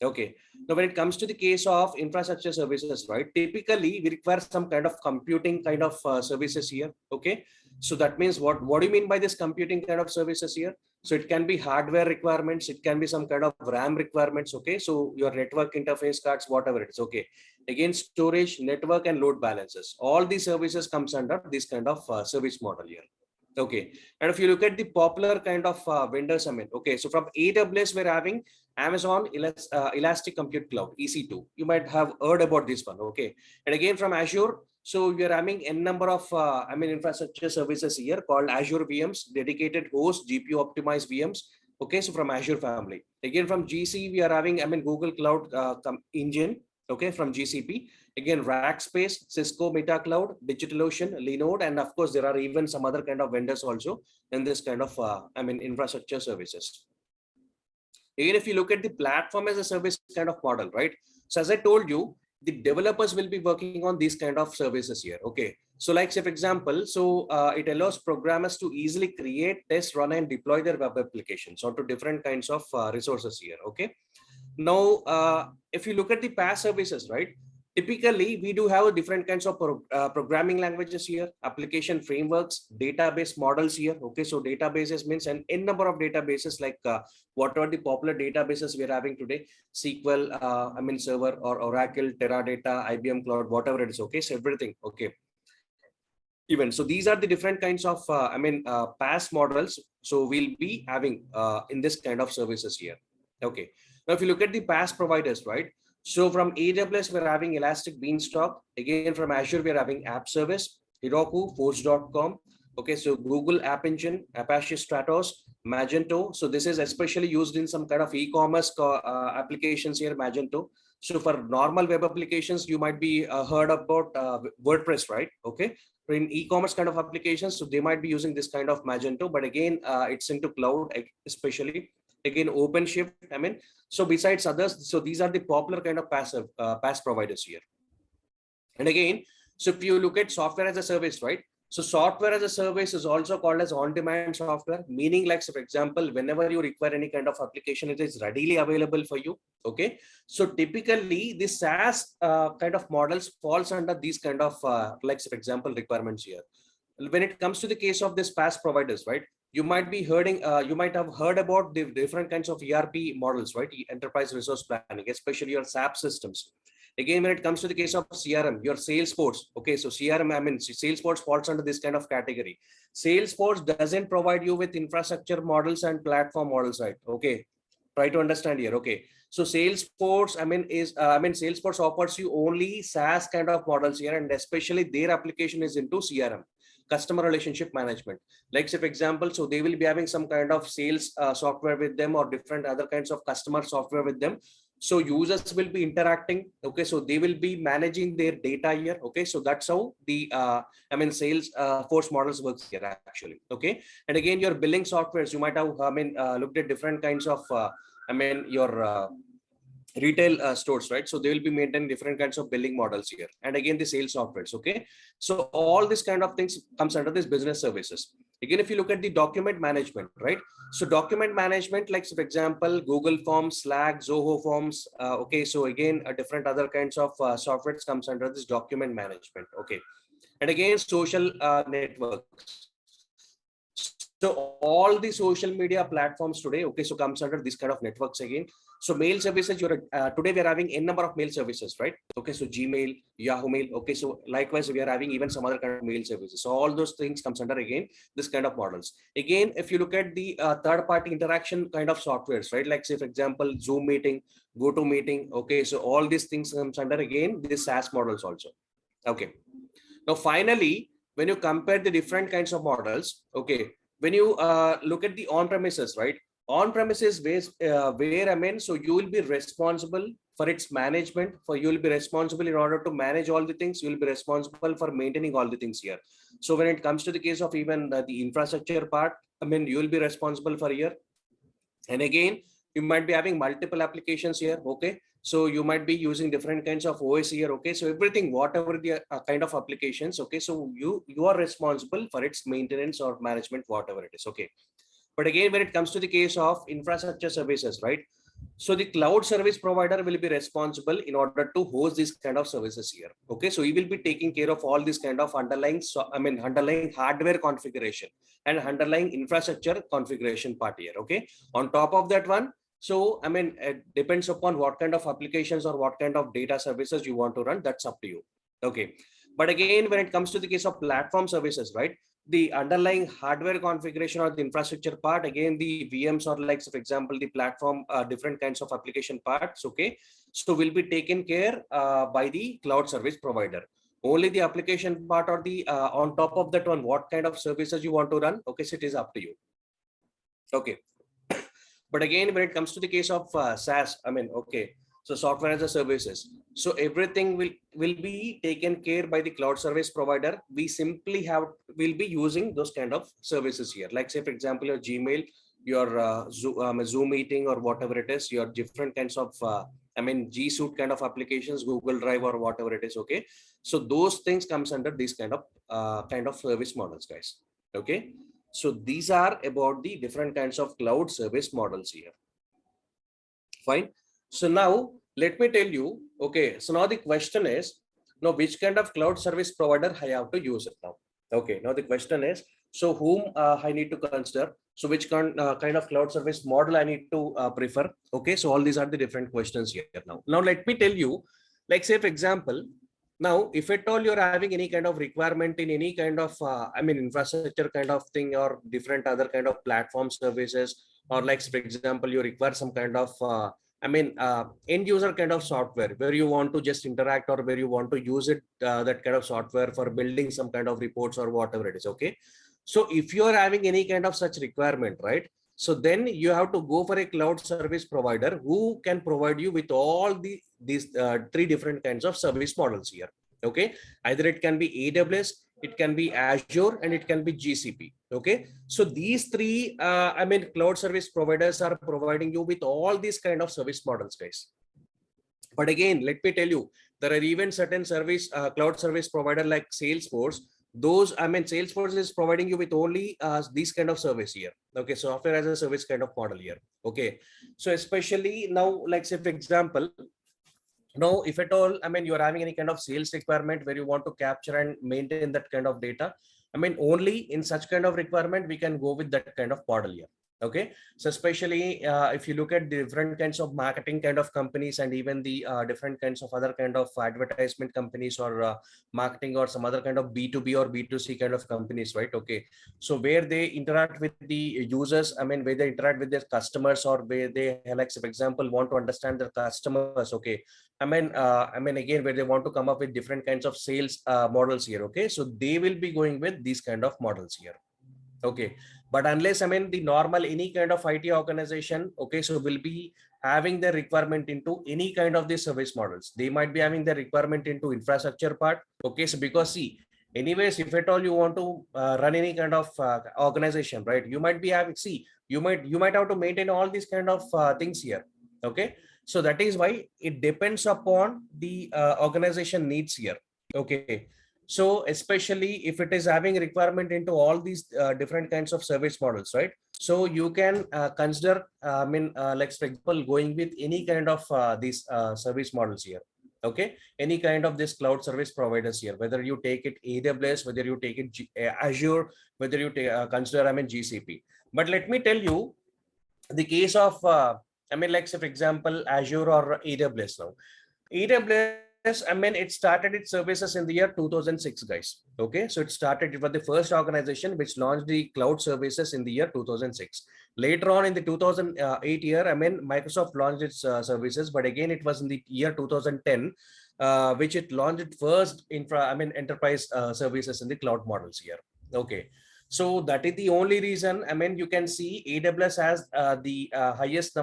Okay, now when it comes to the case of infrastructure services, right, typically we require some kind of computing kind of services here. Okay, so that means what do you mean by this computing kind of services here? So it can be hardware requirements, it can be some kind of RAM requirements. Okay, so your network interface cards, whatever it is. Okay, again, storage, network, and load balancers, all these services comes under this kind of service model here. Okay, and if you look at the popular kind of vendors, I mean, okay, so from AWS we're having Amazon Elastic Compute Cloud, EC2. You might have heard about this one. Okay, and again from Azure, so we are having n number of I mean, infrastructure services here called Azure VMs, dedicated host, GPU optimized VMs. Okay, so from Azure family. Again from GC we are having, I mean, Google Cloud Engine. Okay, from GCP. Again, Rackspace, Cisco Meta Cloud, DigitalOcean, Linode, and of course there are even some other kind of vendors also in this kind of I mean, infrastructure services. Again, if you look at the platform as a service kind of model, right? So as I told you, the developers will be working on these kind of services here. Okay, so like, say for example, so it allows programmers to easily create, test, run, and deploy their web applications onto different kinds of resources here. Okay, now if you look at the PaaS services, right, Typically, we do have different kinds of programming languages here, application frameworks, database models here. Okay, so databases means an n number of databases, like what are the popular databases we are having today: SQL, Server, or Oracle, Teradata, IBM Cloud, whatever it is. Okay, so everything. Okay, even so, these are the different kinds of PaaS models. So we'll be having in this kind of services here. Okay, now if you look at the PaaS providers, right? So from AWS, we're having Elastic Beanstalk. Again, from Azure, we're having App Service, Heroku, Force.com. Okay, so Google App Engine, Apache Stratos, Magento. So this is especially used in some kind of e-commerce applications here, Magento. So for normal web applications, you might be heard about WordPress, right? Okay, in e-commerce kind of applications, so they might be using this kind of Magento, but again, it's into cloud, especially. Again, OpenShift. So besides others, so these are the popular kind of PaaS providers here. And again, so if you look at software as a service, right? So software as a service is also called as on-demand software, meaning like, so for example, whenever you require any kind of application, it is readily available for you. Okay, so typically this SaaS kind of models falls under these kind of like, so for example, requirements here. When it comes to the case of this PaaS providers, right? You might be hearing, you might have heard about the different kinds of ERP models, right? Enterprise resource planning, especially your SAP systems. Again, when it comes to the case of CRM, your Salesforce. Okay, so CRM, Salesforce falls under this kind of category. Salesforce doesn't provide you with infrastructure models and platform models, right? Okay, try to understand here. Okay, so Salesforce, Salesforce offers you only SaaS kind of models here, and especially their application is into CRM, customer relationship management. Like, say for example, so they will be having some kind of sales software with them, or different other kinds of customer software with them. So users will be interacting. Okay, so they will be managing their data here. Okay, so that's how the sales force models works here actually. Okay, and again, your billing softwares, you might have looked at different kinds of your retail stores, right? So they will be maintaining different kinds of billing models here, and again the sales softwares. Okay, so all this kind of things comes under this business services. Again, if you look at the document management, right? So document management, like, so for example, Google Forms, Slack, Zoho Forms. Okay, so again, different other kinds of softwares comes under this document management. Okay, and again, social networks. So all the social media platforms today, okay, so comes under this kind of networks again. So mail services, today we are having n number of mail services, right? Okay, so Gmail, Yahoo Mail. Okay, so likewise we are having even some other kind of mail services. So all those things comes under again this kind of models. Again, if you look at the third party interaction kind of softwares, right? Like, say for example, Zoom meeting, GoToMeeting. Okay, so all these things comes under again this SaaS models also. Okay, now finally, when you compare the different kinds of models, okay, when you look at the on-premises, right? On-premises where so you will be responsible for its management. You will be responsible in order to manage all the things. You will be responsible for maintaining all the things here. So when it comes to the case of even the infrastructure part, you will be responsible for here. And again, you might be having multiple applications here. Okay, so you might be using different kinds of OS here. Okay, so everything, whatever the kind of applications. Okay, so you are responsible for its maintenance or management, whatever it is. Okay, but again, when it comes to the case of infrastructure services, right? So the cloud service provider will be responsible in order to host these kind of services here. Okay, so he will be taking care of all this kind of underlying underlying hardware configuration and underlying infrastructure configuration part here. Okay, on top of that one, so it depends upon what kind of applications or what kind of data services you want to run. That's up to you. Okay, but again, when it comes to the case of platform services, right? The underlying hardware configuration or the infrastructure part, again the VMs, or like, so for example, the platform, different kinds of application parts. Okay, so will be taken care by the cloud service provider. Only the application part, or the on top of that one, what kind of services you want to run, okay, so it is up to you. Okay, but again, when it comes to the case of SaaS, okay, so software as a services, so everything will be taken care by the cloud service provider. We simply will be using those kind of services here. Like, say for example, your Gmail, your Zoom meeting, or whatever it is, your different kinds of G Suite kind of applications, Google Drive, or whatever it is. Okay, so those things comes under this kind of service models, guys. Okay, so these are about the different kinds of cloud service models here. Fine. So now let me tell you Okay, so now the question is, now which kind of cloud service provider I have to use it now? Okay, now the question is, so whom I need to consider? So which kind of cloud service model I need to prefer? Okay, so all these are the different questions here now. Now let me tell you, like say for example, now if at all you're having any kind of requirement in any kind of, infrastructure kind of thing or different other kind of platform services, or like for example, you require some kind of end user kind of software where you want to just interact or where you want to use it, that kind of software for building some kind of reports or whatever it is. Okay. So if you are having any kind of such requirement, right? So then you have to go for a cloud service provider who can provide you with all these three different kinds of service models here. Okay. Either it can be AWS, it can be Azure, and it can be GCP. Okay. So these three, cloud service providers are providing you with all these kind of service models, guys. But again, let me tell you, there are even certain service cloud service provider like Salesforce. Salesforce is providing you with only these kind of service here. Okay, software as a service kind of model here. Okay, so especially now, like say for example, now if at all, you're having any kind of sales requirement where you want to capture and maintain that kind of data, only in such kind of requirement we can go with that kind of model here. Okay, so especially if you look at the different kinds of marketing kind of companies and even the different kinds of other kind of advertisement companies or marketing or some other kind of B2B or B2C kind of companies, right? Okay, so where they interact with the users, where they interact with their customers, or where they, like for example, want to understand their customers. Okay, again, where they want to come up with different kinds of sales models here. Okay, so they will be going with these kind of models here. Okay, but unless the normal any kind of IT organization, okay, so will be having the requirement into any kind of these service models. They might be having the requirement into infrastructure part. Okay, so because see, anyways, if at all you want to run any kind of organization, right, you might be having, see, you might have to maintain all these kind of things here. Okay, so that is why it depends upon the organization needs here. Okay, so especially if it is having requirement into all these different kinds of service models, right? So you can consider, like for example, going with any kind of these service models here. Okay, any kind of this cloud service providers here, whether you take it AWS, whether you take it Azure, whether you consider GCP. But let me tell you, the case of like say for example Azure or AWS now. AWS, it started its services in the year 2006, guys. Okay, so it started, it was the first organization which launched the cloud services in the year 2006. Later on in the 2008 year, Microsoft launched its services, but again, it was in the year 2010, which it launched its first enterprise services in the cloud models here. Okay. So that is the only reason, you can see AWS has the highest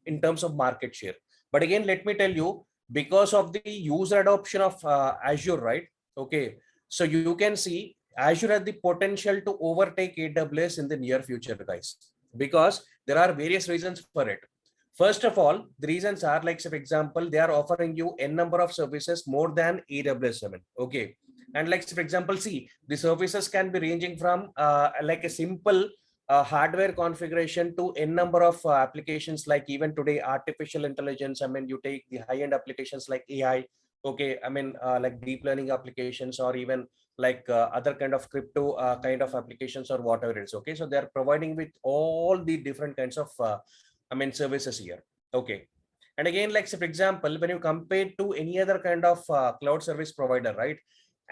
in terms of market share. But again, let me tell you, because of the user adoption of Azure, right? Okay, so you can see Azure has the potential to overtake AWS in the near future, guys, because there are various reasons for it. First of all, the reasons are like, for example, they are offering you n number of services more than AWS. Okay, and like for example, see, the services can be ranging from like a simple hardware configuration to n number of applications, like even today artificial intelligence. You take the high-end applications like AI. Okay, like deep learning applications, or even like other kind of crypto kind of applications or whatever it is. Okay, so they are providing with all the different kinds of services here. Okay, and again, like, so for example, when you compare to any other kind of cloud service provider, right,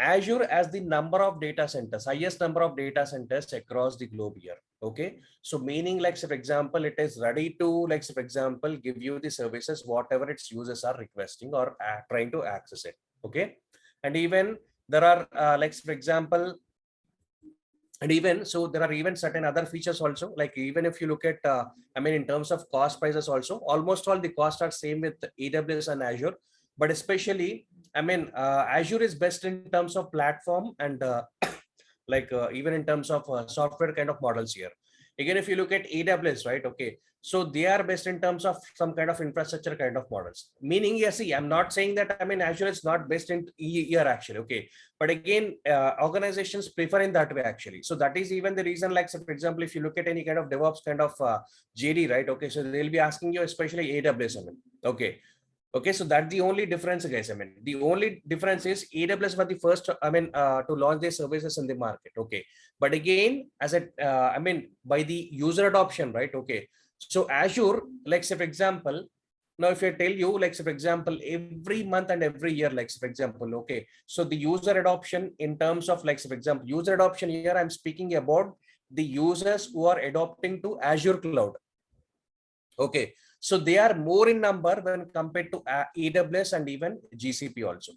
Azure has the number of data centers, highest number of data centers across the globe here. Okay, so meaning, like, so for example, it is ready to, like, so for example, give you the services whatever its users are requesting or trying to access it. Okay, and even there are like, for example, and even so there are even certain other features also, like even if you look at in terms of cost prices also, almost all the costs are same with AWS and Azure. But especially Azure is best in terms of platform and like even in terms of software kind of models here. Again, if you look at AWS, right, okay, so they are best in terms of some kind of infrastructure kind of models. Meaning, yes, see, I'm not saying that Azure is not best in here actually. Okay, but again, organizations prefer in that way actually. So that is even the reason, like, so for example, if you look at any kind of DevOps kind of JD, right, okay, so they'll be asking you especially AWS. Okay, Okay, so that's the only difference, guys. I mean, the only difference is AWS were the first, to launch their services in the market. Okay, but again, by the user adoption, right? Okay, so Azure, like say for example, now if I tell you, like say for example, every month and every year, like say for example, okay, so the user adoption in terms of like say for example, user adoption here, I'm speaking about the users who are adopting to Azure cloud. Okay, so they are more in number when compared to AWS and even GCP also.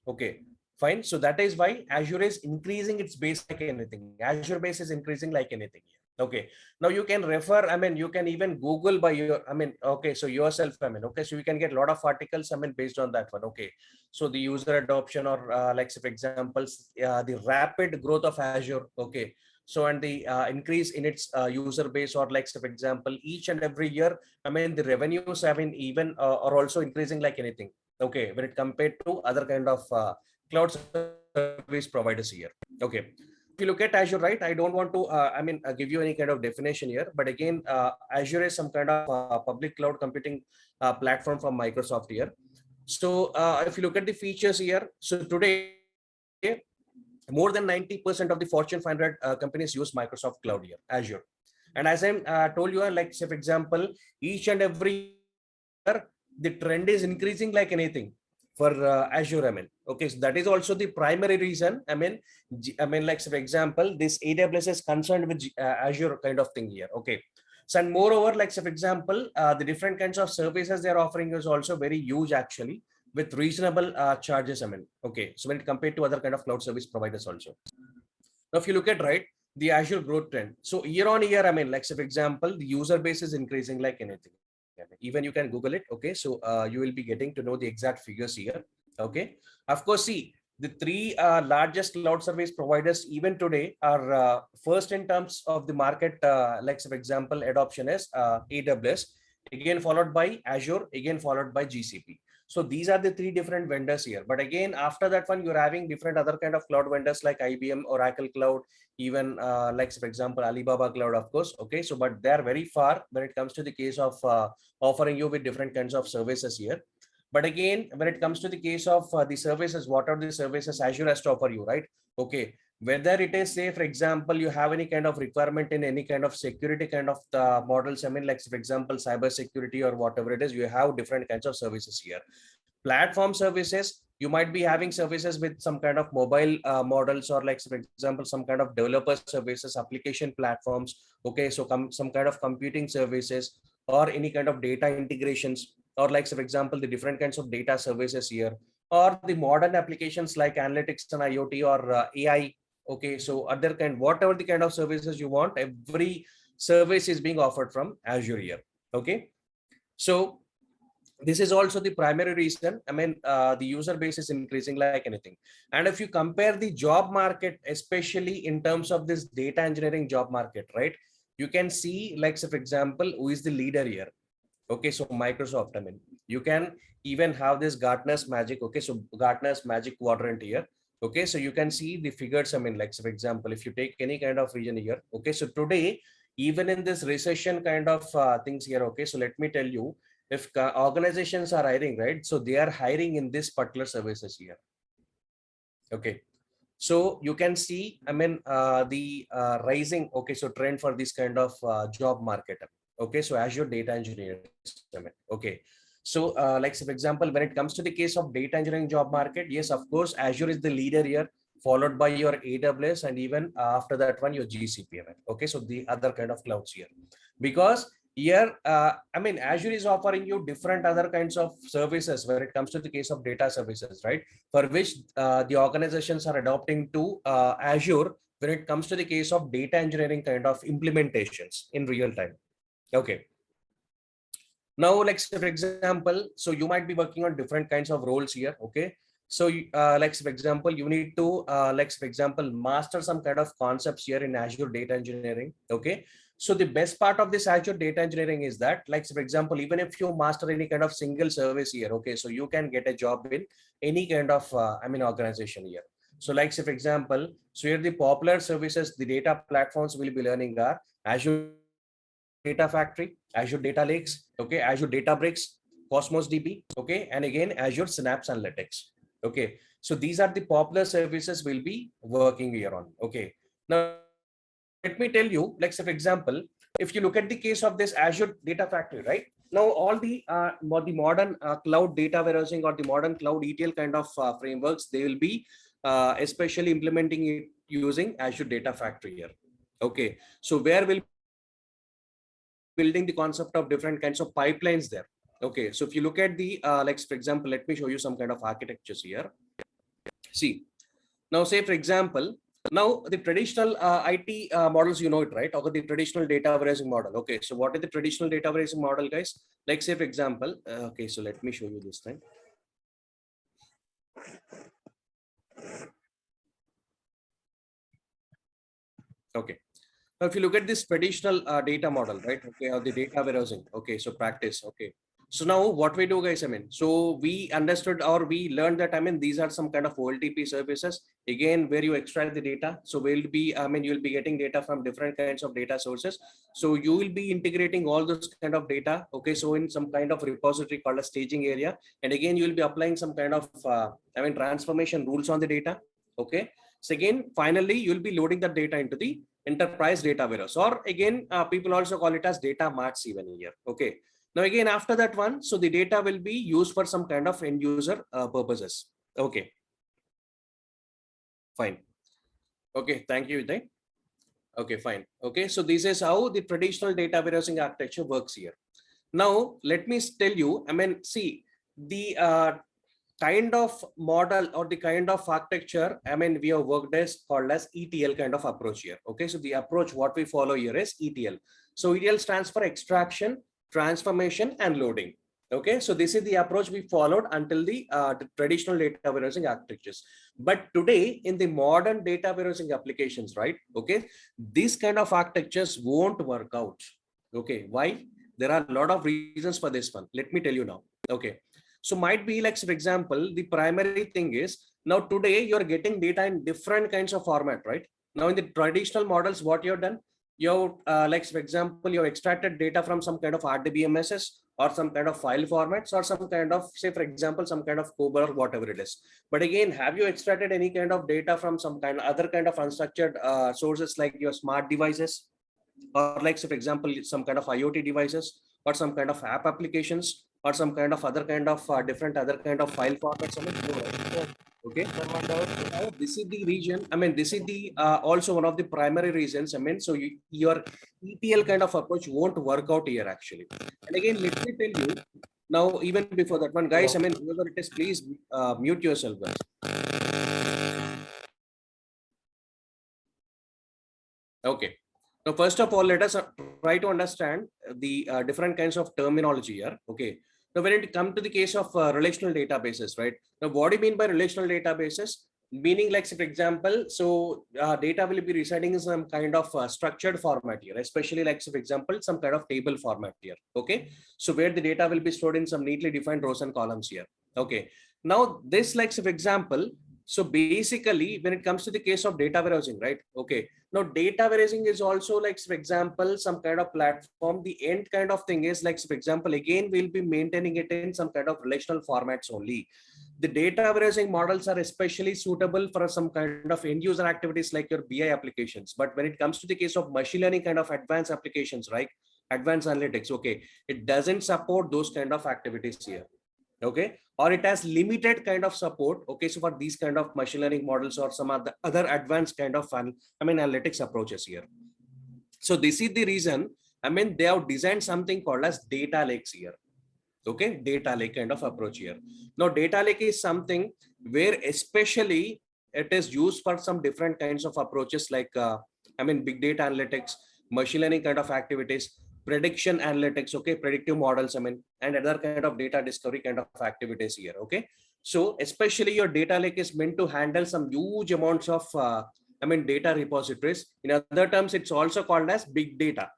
Okay, fine. So that is why Azure is increasing its base like anything. Azure base is increasing like anything. Okay, now you can refer, I mean, you can even Google by your, I mean, okay, so yourself, I mean, okay, so you can get a lot of articles, I mean, based on that one. Okay, so the user adoption or like, say, for example, the rapid growth of Azure. Okay, so and the increase in its user base, or like, say, for example, each and every year, I mean, the revenues have been even are also increasing like anything. Okay, when it compared to other kind of cloud service providers here. Okay, if you look at Azure, right, I don't want to, give you any kind of definition here, but again, Azure is some kind of public cloud computing platform from Microsoft here. So if you look at the features here, so today, more than 90% of the Fortune 500 companies use Microsoft Cloud here, Azure. And as I told you, like say for example, each and every year, the trend is increasing like anything for Azure. I mean, okay, so that is also the primary reason. Like say for example, this AWS is concerned with Azure kind of thing here. Okay, so and moreover, like say for example, the different kinds of services they are offering is also very huge actually, with reasonable charges. I mean, okay, so when it compared to other kind of cloud service providers also. Now, if you look at right, the Azure growth trend. So year on year, I mean, like say for example, the user base is increasing like anything. Even you can Google it. Okay, so you will be getting to know the exact figures here. Okay, of course, see the three largest cloud service providers even today are first in terms of the market. Like say for example, adoption is AWS, again followed by Azure, again followed by GCP. So these are the three different vendors here. But again, after that one, you're having different other kind of cloud vendors like IBM, Oracle Cloud, even like for example, Alibaba Cloud, of course. Okay, so but they are very far when it comes to the case of offering you with different kinds of services here. But again, when it comes to the case of the services, what are the services Azure has to offer you, right? Okay, whether it is, say, for example, you have any kind of requirement in any kind of security kind of models, I mean, like, for example, cyber security or whatever it is, you have different kinds of services here. Platform services, you might be having services with some kind of mobile models, or like, for example, some kind of developer services, application platforms. Okay, so some kind of computing services, or any kind of data integrations, or like, for example, the different kinds of data services here, or the modern applications like analytics and IoT or AI. Okay, so other kind, whatever the kind of services you want, every service is being offered from Azure here. Okay, so this is also the primary reason. I mean, the user base is increasing like anything. And if you compare the job market, especially in terms of this data engineering job market, right, you can see, like, so for example, who is the leader here. Okay, so Microsoft, I mean, you can even have this Gartner's magic. Okay, so Gartner's magic quadrant here. Okay, so you can see the figures. I mean, like, so for example, if you take any kind of region here. Okay, so today, even in this recession kind of things here. Okay, so let me tell you, if organizations are hiring, right, so they are hiring in this particular services here. Okay, so you can see, I mean, the rising, okay, so trend for this kind of job market. Okay, so Azure Data Engineer. Okay, so like, so for example, when it comes to the case of data engineering job market, yes, of course, Azure is the leader here, followed by your AWS, and even after that one, your GCP. Okay, so the other kind of clouds here, because here, I mean, Azure is offering you different other kinds of services when it comes to the case of data services, right? For which the organizations are adopting to Azure when it comes to the case of data engineering kind of implementations in real time. Okay. Now, like, for example, so you might be working on different kinds of roles here. Okay. So, like, for example, you need to, like, for example, master some kind of concepts here in Azure Data Engineering. Okay. So the best part of this Azure Data Engineering is that, like, for example, even if you master any kind of single service here, okay, so you can get a job in any kind of, organization here. So, like, say, for example, so here the popular services, the data platforms we'll be learning are Azure Data Factory, Azure Data Lakes, okay, Azure Databricks, Cosmos DB, okay, and again Azure Synapse Analytics. Okay, so these are the popular services we'll be working here on. Okay, now let me tell you, like, so for example, if you look at the case of this Azure Data Factory, right? Now, all the modern cloud data warehousing or the modern cloud ETL kind of frameworks, they will be especially implementing it using Azure Data Factory here. Okay, so where we'll be building the concept of different kinds of pipelines there. Okay, so if you look at the like, for example, let me show you some kind of architectures here. See, now say for example, now the traditional IT models, you know it, right? Or the traditional data warehousing model. Okay, so what is the traditional data warehousing model, guys? Like say for example, okay, so let me show you this thing. Okay, now if you look at this traditional data model, right? Okay, or the data warehousing. Okay, so practice. Okay, so now what we do, guys, I mean, so we understood or we learned that, I mean, these are some kind of OLTP services, again, where you extract the data. So we'll be, I mean, you'll be getting data from different kinds of data sources. So you will be integrating all those kind of data. Okay, so in some kind of repository called a staging area. And again, you will be applying some kind of, I mean, transformation rules on the data. Okay. So again, finally, you'll be loading the data into the enterprise data warehouse, or again, people also call it as data marts even here. Okay. Now again, after that one, so the data will be used for some kind of end user purposes. Okay, fine. Okay, thank you, Uday. Okay, fine. Okay, so this is how the traditional data warehousing architecture works here. Now, let me tell you, I mean, see, the kind of model or the kind of architecture, I mean, we have worked as called as ETL kind of approach here. Okay, so the approach what we follow here is ETL. So ETL stands for extraction, transformation, and loading. Okay, so this is the approach we followed until the traditional data warehousing architectures. But today in the modern data warehousing applications, right? Okay, these kind of architectures won't work out. Okay, why? There are a lot of reasons for this one. Let me tell you now. Okay, so might be like, for example, the primary thing is now today you're getting data in different kinds of format, right? Now in the traditional models, what you've done, you like, for example, you extracted data from some kind of RDBMSs or some kind of file formats or some kind of, say, for example, some kind of COBOL or whatever it is. But again, have you extracted any kind of data from some kind of other kind of unstructured sources like your smart devices, or like, so for example, some kind of IoT devices or some kind of app applications or some kind of other kind of different other kind of file formats? Okay, now this is the region, I mean, this is the also one of the primary reasons, I mean, so your ETL kind of approach won't work out here actually. And again, let me tell you now, even before that one, guys, I mean, whoever it is, please mute yourself, guys. Okay. Now, first of all, let us try to understand the different kinds of terminology here. Okay. Now, when it comes to the case of relational databases, right? Now, what do you mean by relational databases? Meaning, like, for example, so data will be residing in some kind of structured format here, especially like, for example, some kind of table format here. Okay. So where the data will be stored in some neatly defined rows and columns here. Okay. Now, this, like, for example, so basically, when it comes to the case of data warehousing, right? Okay. Now, data warehousing is also like, for example, some kind of platform. The end kind of thing is like, for example, again, we'll be maintaining it in some kind of relational formats only. The data warehousing models are especially suitable for some kind of end user activities like your BI applications. But when it comes to the case of machine learning kind of advanced applications, right? Advanced analytics, okay, it doesn't support those kind of activities here. Okay, or it has limited kind of support. Okay, so for these kind of machine learning models or some other advanced kind of analytics approaches here. So this is the reason, I mean, they have designed something called as data lakes here. Okay, data lake kind of approach here. Now, data lake is something where especially it is used for some different kinds of approaches like I mean, big data analytics, machine learning kind of activities, prediction analytics, okay, predictive models, I mean, and other kind of data discovery kind of activities here. Okay, so especially your data lake is meant to handle some huge amounts of I mean, data repositories. In other terms, it's also called as big data.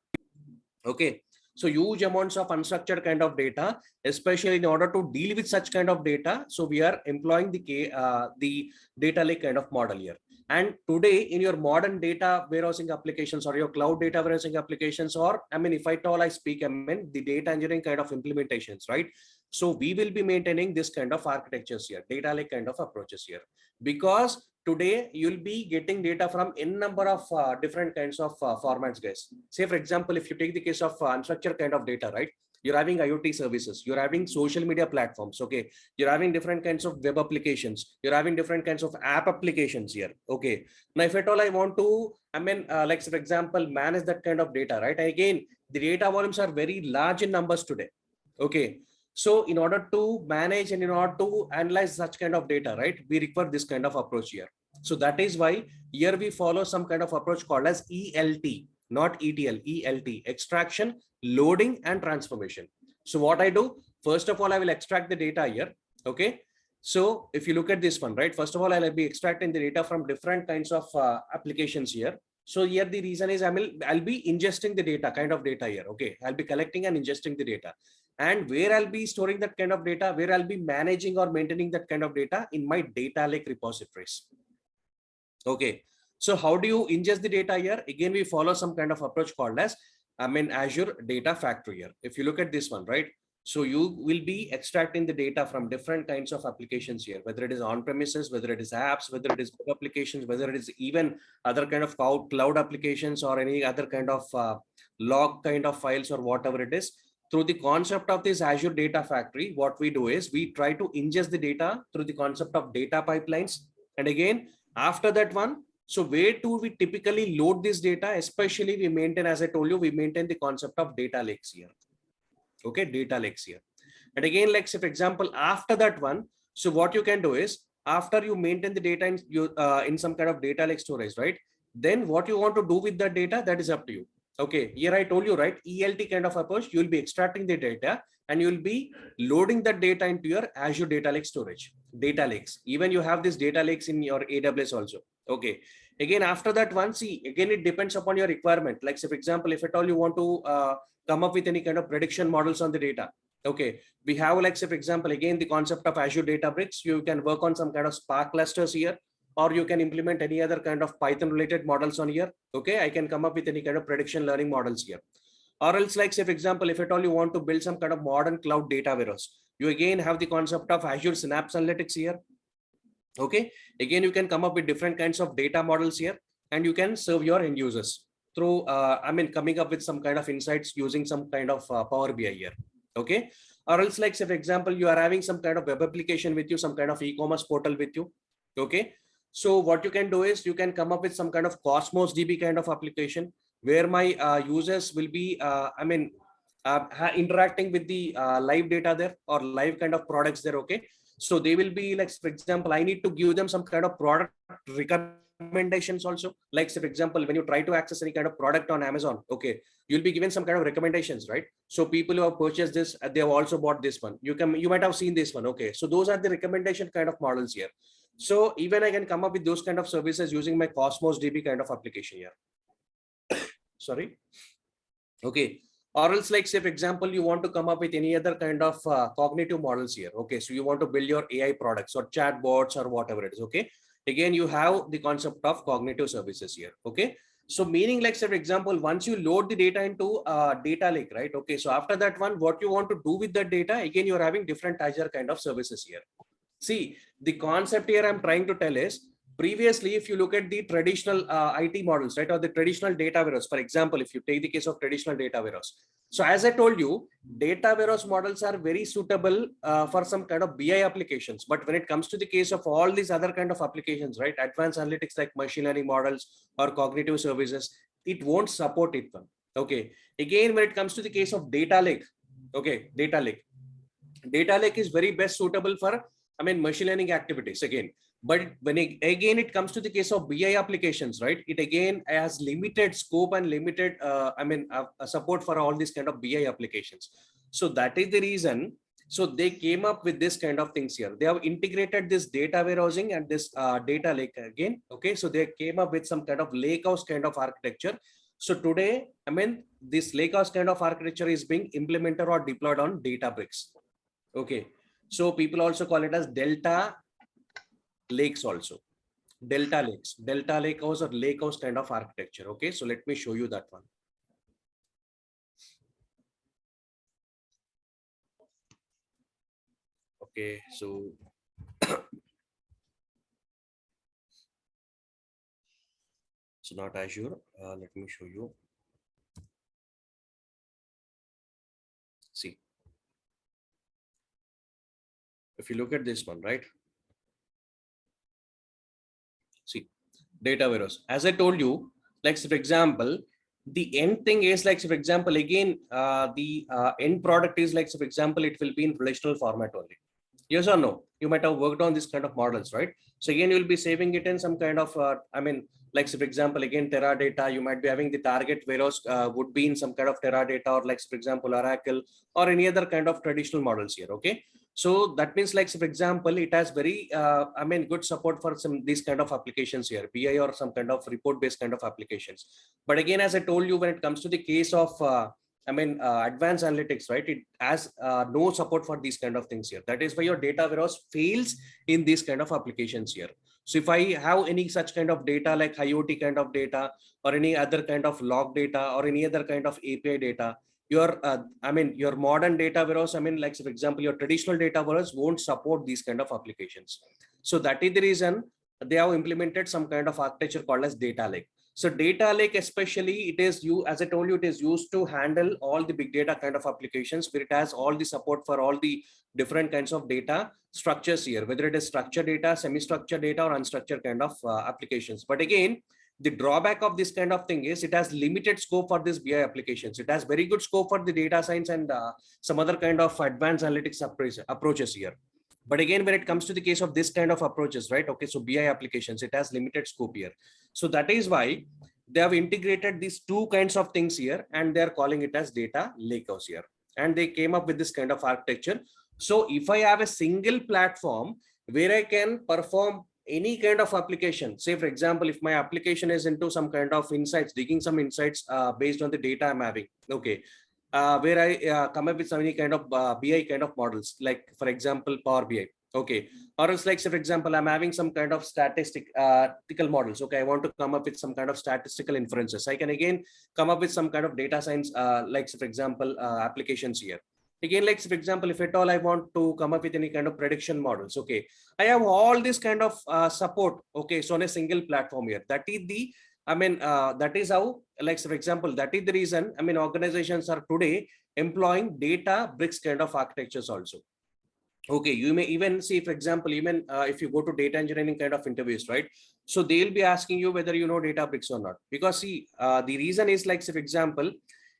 Okay, so huge amounts of unstructured kind of data, especially in order to deal with such kind of data. So we are employing the data lake kind of model here. And today in your modern data warehousing applications or your cloud data warehousing applications, or I mean, if I told I speak, I mean the data engineering kind of implementations, right? So we will be maintaining this kind of architectures here, data lake kind of approaches here, because today you'll be getting data from n number of different kinds of formats, guys. Say for example, if you take the case of unstructured kind of data, right? You're having IoT services, you're having social media platforms, okay? You're having different kinds of web applications, you're having different kinds of app applications here, okay? Now, if at all I want to, I mean, like for example, manage that kind of data, right? Again, the data volumes are very large in numbers today, okay? So in order to manage and in order to analyze such kind of data, right, we require this kind of approach here. So that is why here we follow some kind of approach called as ELT, not ETL, ELT, extraction, loading and transformation. So what I do, first of all, I will extract the data here, okay? So if you look at this one, right, first of all, I'll be extracting the data from different kinds of applications here. So here the reason is I'll be ingesting the data, kind of data here, okay? I'll be collecting and ingesting the data. And where I'll be storing that kind of data, where I'll be managing or maintaining that kind of data in my data lake repositories. Okay, so how do you ingest the data here? Again, we follow some kind of approach called as, I mean, Azure Data Factory here. If you look at this one, right? So you will be extracting the data from different kinds of applications here, whether it is on premises, whether it is apps, whether it is web applications, whether it is even other kind of cloud applications or any other kind of log kind of files or whatever it is. Through the concept of this Azure Data Factory, what we do is we try to ingest the data through the concept of data pipelines. And again, after that one, so where do we typically load this data? Especially we maintain, as I told you, we maintain the concept of data lakes here. Okay, data lakes here. And again, like say for example, after that one, so what you can do is after you maintain the data in in some kind of data lake storage, right? Then what you want to do with that data, that is up to you. Okay, here I told you, right? ELT kind of approach, you will be extracting the data and you will be loading that data into your Azure Data Lake storage, data lakes. Even you have these data lakes in your AWS also. Okay. Again, after that one, see, again, it depends upon your requirement. Like say, for example, if at all you want to come up with any kind of prediction models on the data. Okay. We have like say, for example, again, the concept of Azure Databricks. You can work on some kind of Spark clusters here, or you can implement any other kind of Python related models on here. Okay. I can come up with any kind of prediction learning models here. Or else like say, for example, if at all you want to build some kind of modern cloud data warehouse, you again have the concept of Azure Synapse Analytics here. Okay. Again, you can come up with different kinds of data models here and you can serve your end users through, I mean, coming up with some kind of insights using some kind of Power BI here. Okay. Or else like say, for example, you are having some kind of web application with you, some kind of e-commerce portal with you. Okay. So what you can do is you can come up with some kind of Cosmos DB kind of application where my users will be, I mean, interacting with the live data there or live kind of products there. Okay. So they will be like, for example, I need to give them some kind of product recommendations also. Like, say, for example, when you try to access any kind of product on Amazon, okay, you'll be given some kind of recommendations, right? So people who have purchased this, they have also bought this one. You might have seen this one. Okay. So those are the recommendation kind of models here. So even I can come up with those kind of services using my Cosmos DB kind of application here. Sorry. Okay. Or else like say, for example, you want to come up with any other kind of cognitive models here. Okay. So you want to build your AI products or chatbots or whatever it is. Okay. Again, you have the concept of cognitive services here. Okay. So meaning like say, for example, once you load the data into data lake, right? Okay. So after that one, what you want to do with that data, again, you're having different Azure kind of services here. See, the concept here I'm trying to tell is previously, if you look at the traditional IT models, right, or the traditional data warehouse, for example, if you take the case of traditional data warehouse. So as I told you, data warehouse models are very suitable for some kind of BI applications. But when it comes to the case of all these other kind of applications, right, advanced analytics like machine learning models or cognitive services, it won't support it. Okay. Again, when it comes to the case of data lake, okay, data lake is very best suitable for, I mean, machine learning activities again. But when it comes to the case of BI applications, right, it again has limited scope and limited, support for all these kind of BI applications. So that is the reason. So they came up with this kind of things here. They have integrated this data warehousing and this data lake again. Okay, so they came up with some kind of lakehouse kind of architecture. So today, I mean, this lakehouse kind of architecture is being implemented or deployed on Databricks. Okay, so people also call it as Delta lakes also. Delta Lakehouse or Lakehouse kind of architecture. Okay, so let me show you that one. Okay, so so not Azure. Let me show you. See, if you look at this one, right? See, data warehouse. As I told you, like for example, the end thing is like for example, again, the end product is like for example, it will be in relational format only. Yes or no? You might have worked on this kind of models, right? So again, you'll be saving it in some kind of, I mean, like for example, again, Teradata, you might be having the target warehouse would be in some kind of Teradata or like for example, Oracle or any other kind of traditional models here. Okay. So that means like, for example, it has very, I mean, good support for some these kind of applications here, BI or some kind of report based kind of applications. But again, as I told you, when it comes to the case of, advanced analytics, right? It has no support for these kind of things here. That is why your data warehouse fails in these kind of applications here. So if I have any such kind of data like IoT kind of data or any other kind of log data or any other kind of API data, your your modern data warehouse, like for example, your traditional data warehouse won't support these kind of applications. So that is the reason they have implemented some kind of architecture called as data lake. So data lake, especially, it is you, as I told you, it is used to handle all the big data kind of applications where it has all the support for all the different kinds of data structures here, whether it is structured data, semi-structured data, or unstructured kind of applications. But again, the drawback of this kind of thing is it has limited scope for this BI applications. It has very good scope for the data science and some other kind of advanced analytics approaches here. But again, when it comes to the case of this kind of approaches, right? Okay, so BI applications, it has limited scope here. So that is why they have integrated these two kinds of things here, and they're calling it as data lakehouse here. And they came up with this kind of architecture. So if I have a single platform where I can perform any kind of application, say for example, if my application is into some kind of insights, digging some insights based on the data I'm having, okay, where I come up with some any kind of BI kind of models, like for example, Power BI. Okay. Or else like, say, for example, I'm having some kind of statistical models. Okay. I want to come up with some kind of statistical inferences. I can again come up with some kind of data science, like, say, for example, applications here. Again, like, for example, if at all I want to come up with any kind of prediction models. Okay. I have all this kind of support. Okay. So on a single platform here, that is the that is how, like, for example, that is the reason, organizations are today employing data bricks kind of architectures also. Okay, you may even see, for example, even if you go to data engineering kind of interviews, right? So they'll be asking you whether you know Databricks or not. Because see, the reason is like, say, for example,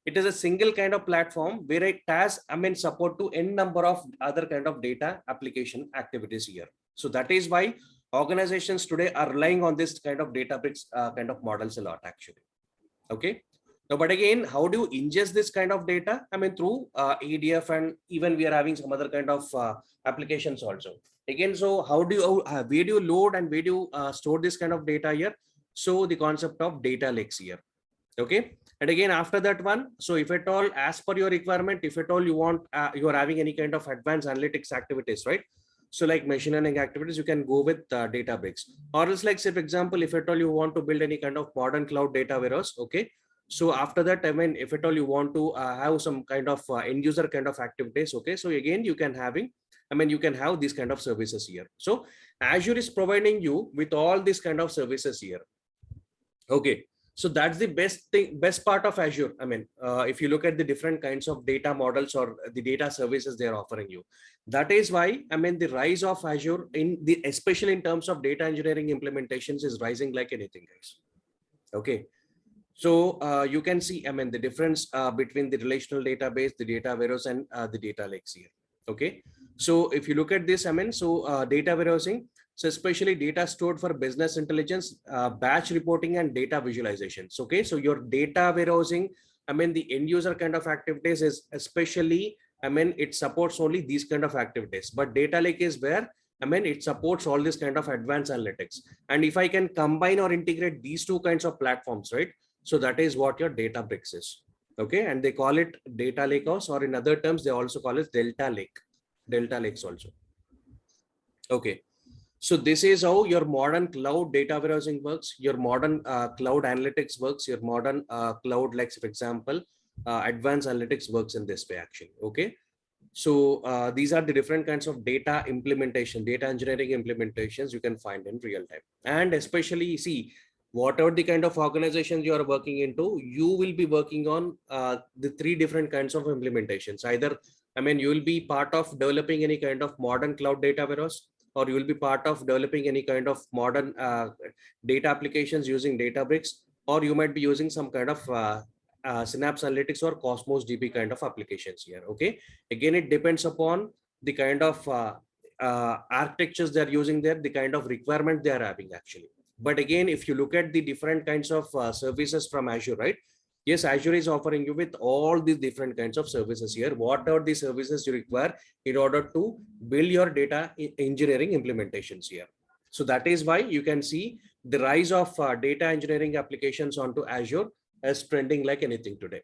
it is a single kind of platform where it has, support to n number of other kind of data application activities here. So that is why organizations today are relying on this kind of Databricks kind of models a lot, actually. Okay. Now, but again, how do you ingest this kind of data? Through ADF, and even we are having some other kind of applications also. Again, so how do you, where do you load and where do you store this kind of data here? So the concept of data lakes here. Okay. And again, after that one, so if at all, as per your requirement, if at all you want, you are having any kind of advanced analytics activities, right? So like machine learning activities, you can go with Databricks. Or else, like, say, for example, if at all you want to build any kind of modern cloud data warehouse, okay. So after that, if at all you want to have some kind of end user kind of activities, okay. So again, you can you can have these kind of services here. So Azure is providing you with all these kind of services here. Okay. So that's the best part of Azure. If you look at the different kinds of data models or the data services they're offering you, that is why, the rise of Azure especially in terms of data engineering implementations is rising like anything, guys. Okay. So you can see, the difference between the relational database, the data warehouse, and the data lakes here. Okay. So if you look at this, data warehousing, so especially data stored for business intelligence, batch reporting, and data visualizations. Okay. So your data warehousing, the end user kind of activities is especially, it supports only these kind of activities, but data lake is where, it supports all this kind of advanced analytics. And if I can combine or integrate these two kinds of platforms, right? So that is what your Databricks is. Okay. And they call it data lakehouse, or in other terms, they also call it delta lakes also. Okay. So this is how your modern cloud data warehousing works, your modern cloud analytics works, your modern cloud, like for example, advanced analytics works in this way actually. Okay. So these are the different kinds of data implementation, data engineering implementations you can find in real time. And especially see, whatever the kind of organizations you are working into, you will be working on the three different kinds of implementations. Either, I mean, you will be part of developing any kind of modern cloud data warehouse, or you will be part of developing any kind of modern data applications using Databricks, or you might be using some kind of Synapse Analytics or Cosmos DB kind of applications here. Okay. Again, it depends upon the kind of architectures they're using there, the kind of requirement they are having actually. But again, if you look at the different kinds of services from Azure, right? Yes, Azure is offering you with all these different kinds of services here. What are the services you require in order to build your data engineering implementations here? So that is why you can see the rise of data engineering applications onto Azure as trending like anything today.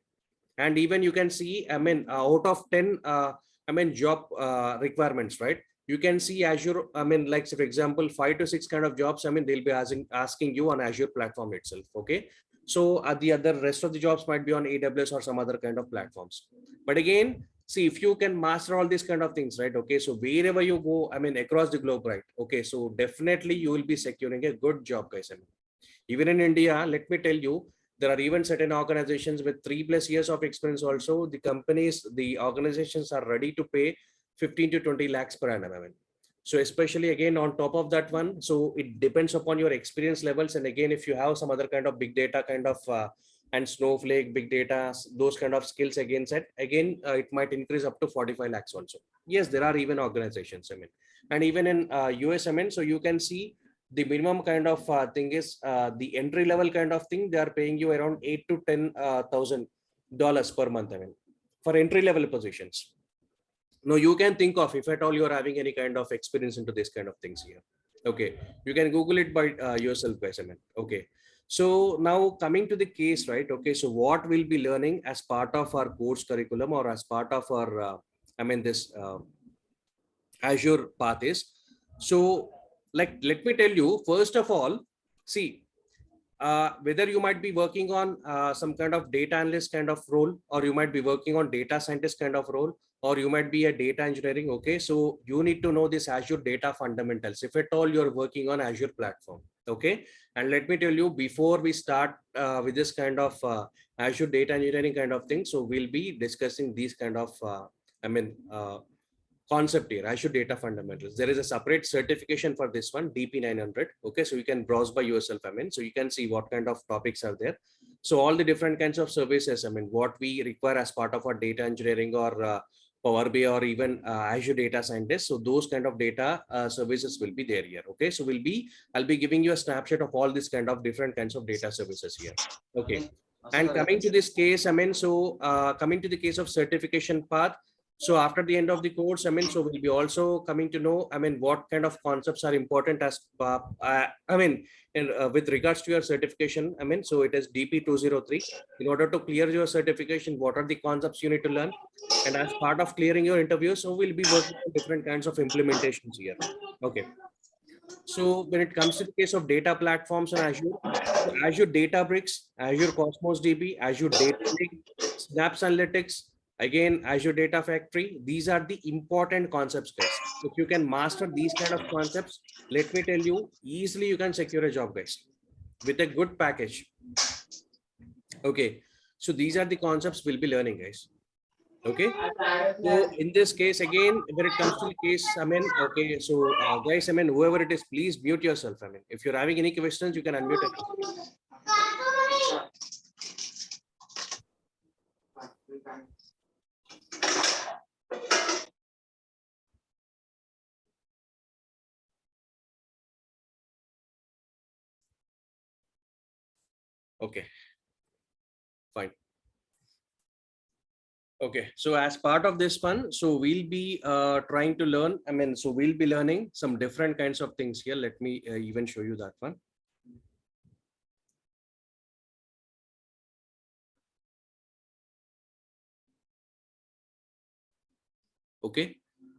And even you can see, I mean, out of 10 I mean job requirements, right? You can see Azure, I mean, like for example 5 to 6 kind of jobs, I mean, they'll be asking you on Azure platform itself. Okay. So the other rest of the jobs might be on AWS or some other kind of platforms. But again, see, if you can master all these kind of things, right? Okay, so wherever you go, I mean, across the globe, right? Okay, so definitely you will be securing a good job, guys. I mean, even in India, let me tell you, there are even certain organizations with 3+ years of experience also. The companies, the organizations are ready to pay 15 to 20 lakhs per annum. I mean, so especially again on top of that one, so it depends upon your experience levels. And again, if you have some other kind of big data kind of and Snowflake, big data, those kind of skills again set, again, it might increase up to 45 lakhs also. Yes, there are even organizations, I mean, and even in US, I mean, so you can see the minimum kind of thing is the entry level kind of thing. They are paying you around 8 to 10 thousand dollars per month. I mean, for entry level positions. No, you can think of if at all you are having any kind of experience into this kind of things here. Okay, you can Google it by yourself, guys. I mean, okay. So now coming to the case, right? Okay, so what we'll be learning as part of our course curriculum or as part of our, I mean, this Azure path is. So, like, let me tell you, first of all, see, whether you might be working on some kind of data analyst kind of role, or you might be working on data scientist kind of role, or you might be a data engineering. Okay, so you need to know this Azure data fundamentals if at all you're working on Azure platform. Okay, and let me tell you, before we start with this kind of Azure data engineering kind of thing, so we'll be discussing these kind of I mean concept here, Azure Data Fundamentals. There is a separate certification for this one, DP900. Okay, so you can browse by yourself. I mean, so you can see what kind of topics are there. So all the different kinds of services, I mean, what we require as part of our data engineering or Power BI or even Azure Data Scientist. So those kind of data services will be there here. Okay, so I'll be giving you a snapshot of all these kind of different kinds of data services here. Okay. And coming to this case, I mean, so coming to the case of certification path, so after the end of the course, I mean, so we'll be also coming to know, I mean, what kind of concepts are important as, I mean, with regards to your certification, I mean, so it is DP203. In order to clear your certification, what are the concepts you need to learn? And as part of clearing your interview, so we'll be working on different kinds of implementations here. Okay. So when it comes to the case of data platforms on Azure, so Azure Databricks, Azure Cosmos DB, Azure Data Lake, Synapse Analytics, again, Azure Data Factory, these are the important concepts, guys. If you can master these kind of concepts, let me tell you, easily you can secure a job, guys, with a good package. Okay. So these are the concepts we'll be learning, guys. Okay. So in this case, again, when it comes to the case, I mean, okay, so guys, I mean, whoever it is, please mute yourself. I mean, if you're having any questions, you can unmute it. Okay, fine. Okay, so as part of this one, so we'll be trying to learn, I mean, so we'll be learning some different kinds of things here. Let me even show you that one. Okay.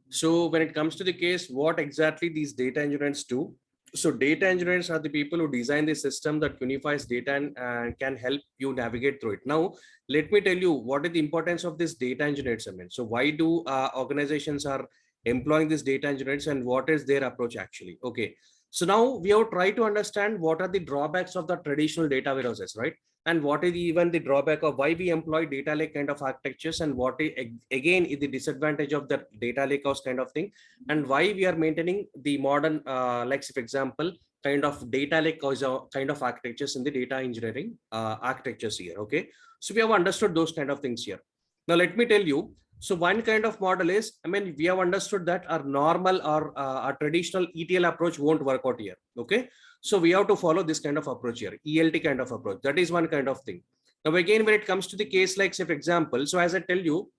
So when it comes to the case, what exactly these data engineers do? So data engineers are the people who design the system that unifies data and can help you navigate through it. Now, let me tell you what is the importance of this data engineers. I mean, so why do organizations are employing these data engineers and what is their approach actually? Okay. So now we have tried to understand what are the drawbacks of the traditional data warehouses, right? And what is even the drawback of why we employ data lake kind of architectures, and what is again is the disadvantage of the data lake house kind of thing, and why we are maintaining the modern like for example kind of data lake house kind of architectures in the data engineering architectures here. Okay, so we have understood those kind of things here. Now let me tell you, so one kind of model is, I mean, we have understood that our normal or our traditional ETL approach won't work out here. Okay, so we have to follow this kind of approach here, ELT kind of approach. That is one kind of thing. Now, again, when it comes to the case, like say, for example, so as I tell you,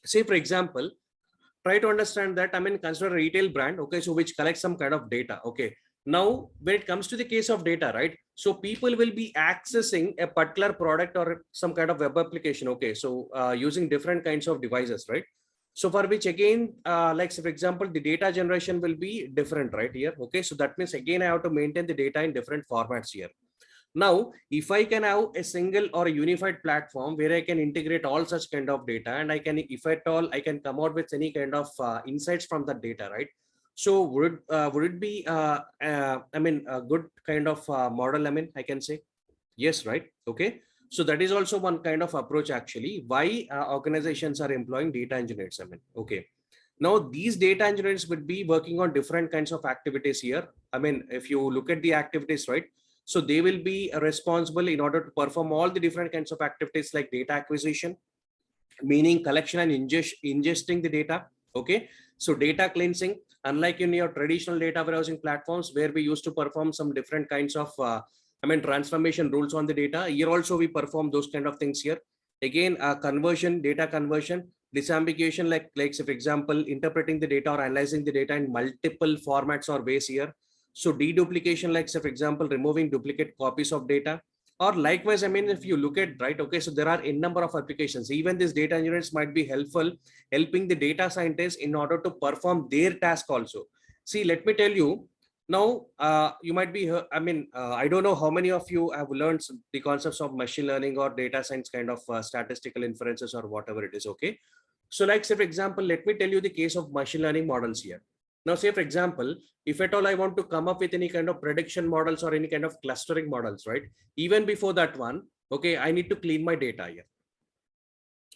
say, for example, try to understand that, I mean, consider a retail brand, okay, so which collects some kind of data. Okay. Now, when it comes to the case of data, right? So people will be accessing a particular product or some kind of web application. Okay. So using different kinds of devices, right? So for which again, like say, for example, the data generation will be different right here. Okay. So that means again, I have to maintain the data in different formats here. Now, if I can have a single or a unified platform where I can integrate all such kind of data, and I can, if at all, I can come out with any kind of insights from that data, right? So would it be, I mean, a good kind of model? I mean, I can say yes, right? Okay. So that is also one kind of approach actually. Why organizations are employing data engineers? I mean, okay. Now these data engineers would be working on different kinds of activities here. I mean, if you look at the activities, right? So they will be responsible in order to perform all the different kinds of activities like data acquisition, meaning collection and ingesting the data. Okay. So data cleansing, unlike in your traditional data warehousing platforms where we used to perform some different kinds of, I mean, transformation rules on the data. Here also we perform those kind of things here. Again, conversion, data conversion, disambiguation, like say, for example, interpreting the data or analyzing the data in multiple formats or ways here. So deduplication, like say, for example, removing duplicate copies of data. Or likewise, I mean, if you look at, right, okay, so there are a number of applications. Even these data engineers might be helpful, helping the data scientists in order to perform their task also. See, let me tell you, now you might be, I mean, I don't know how many of you have learned the concepts of machine learning or data science kind of statistical inferences or whatever it is, okay? So like, say, for example, let me tell you the case of machine learning models here. Now, say, for example, if at all I want to come up with any kind of prediction models or any kind of clustering models, right? Even before that one, okay, I need to clean my data here.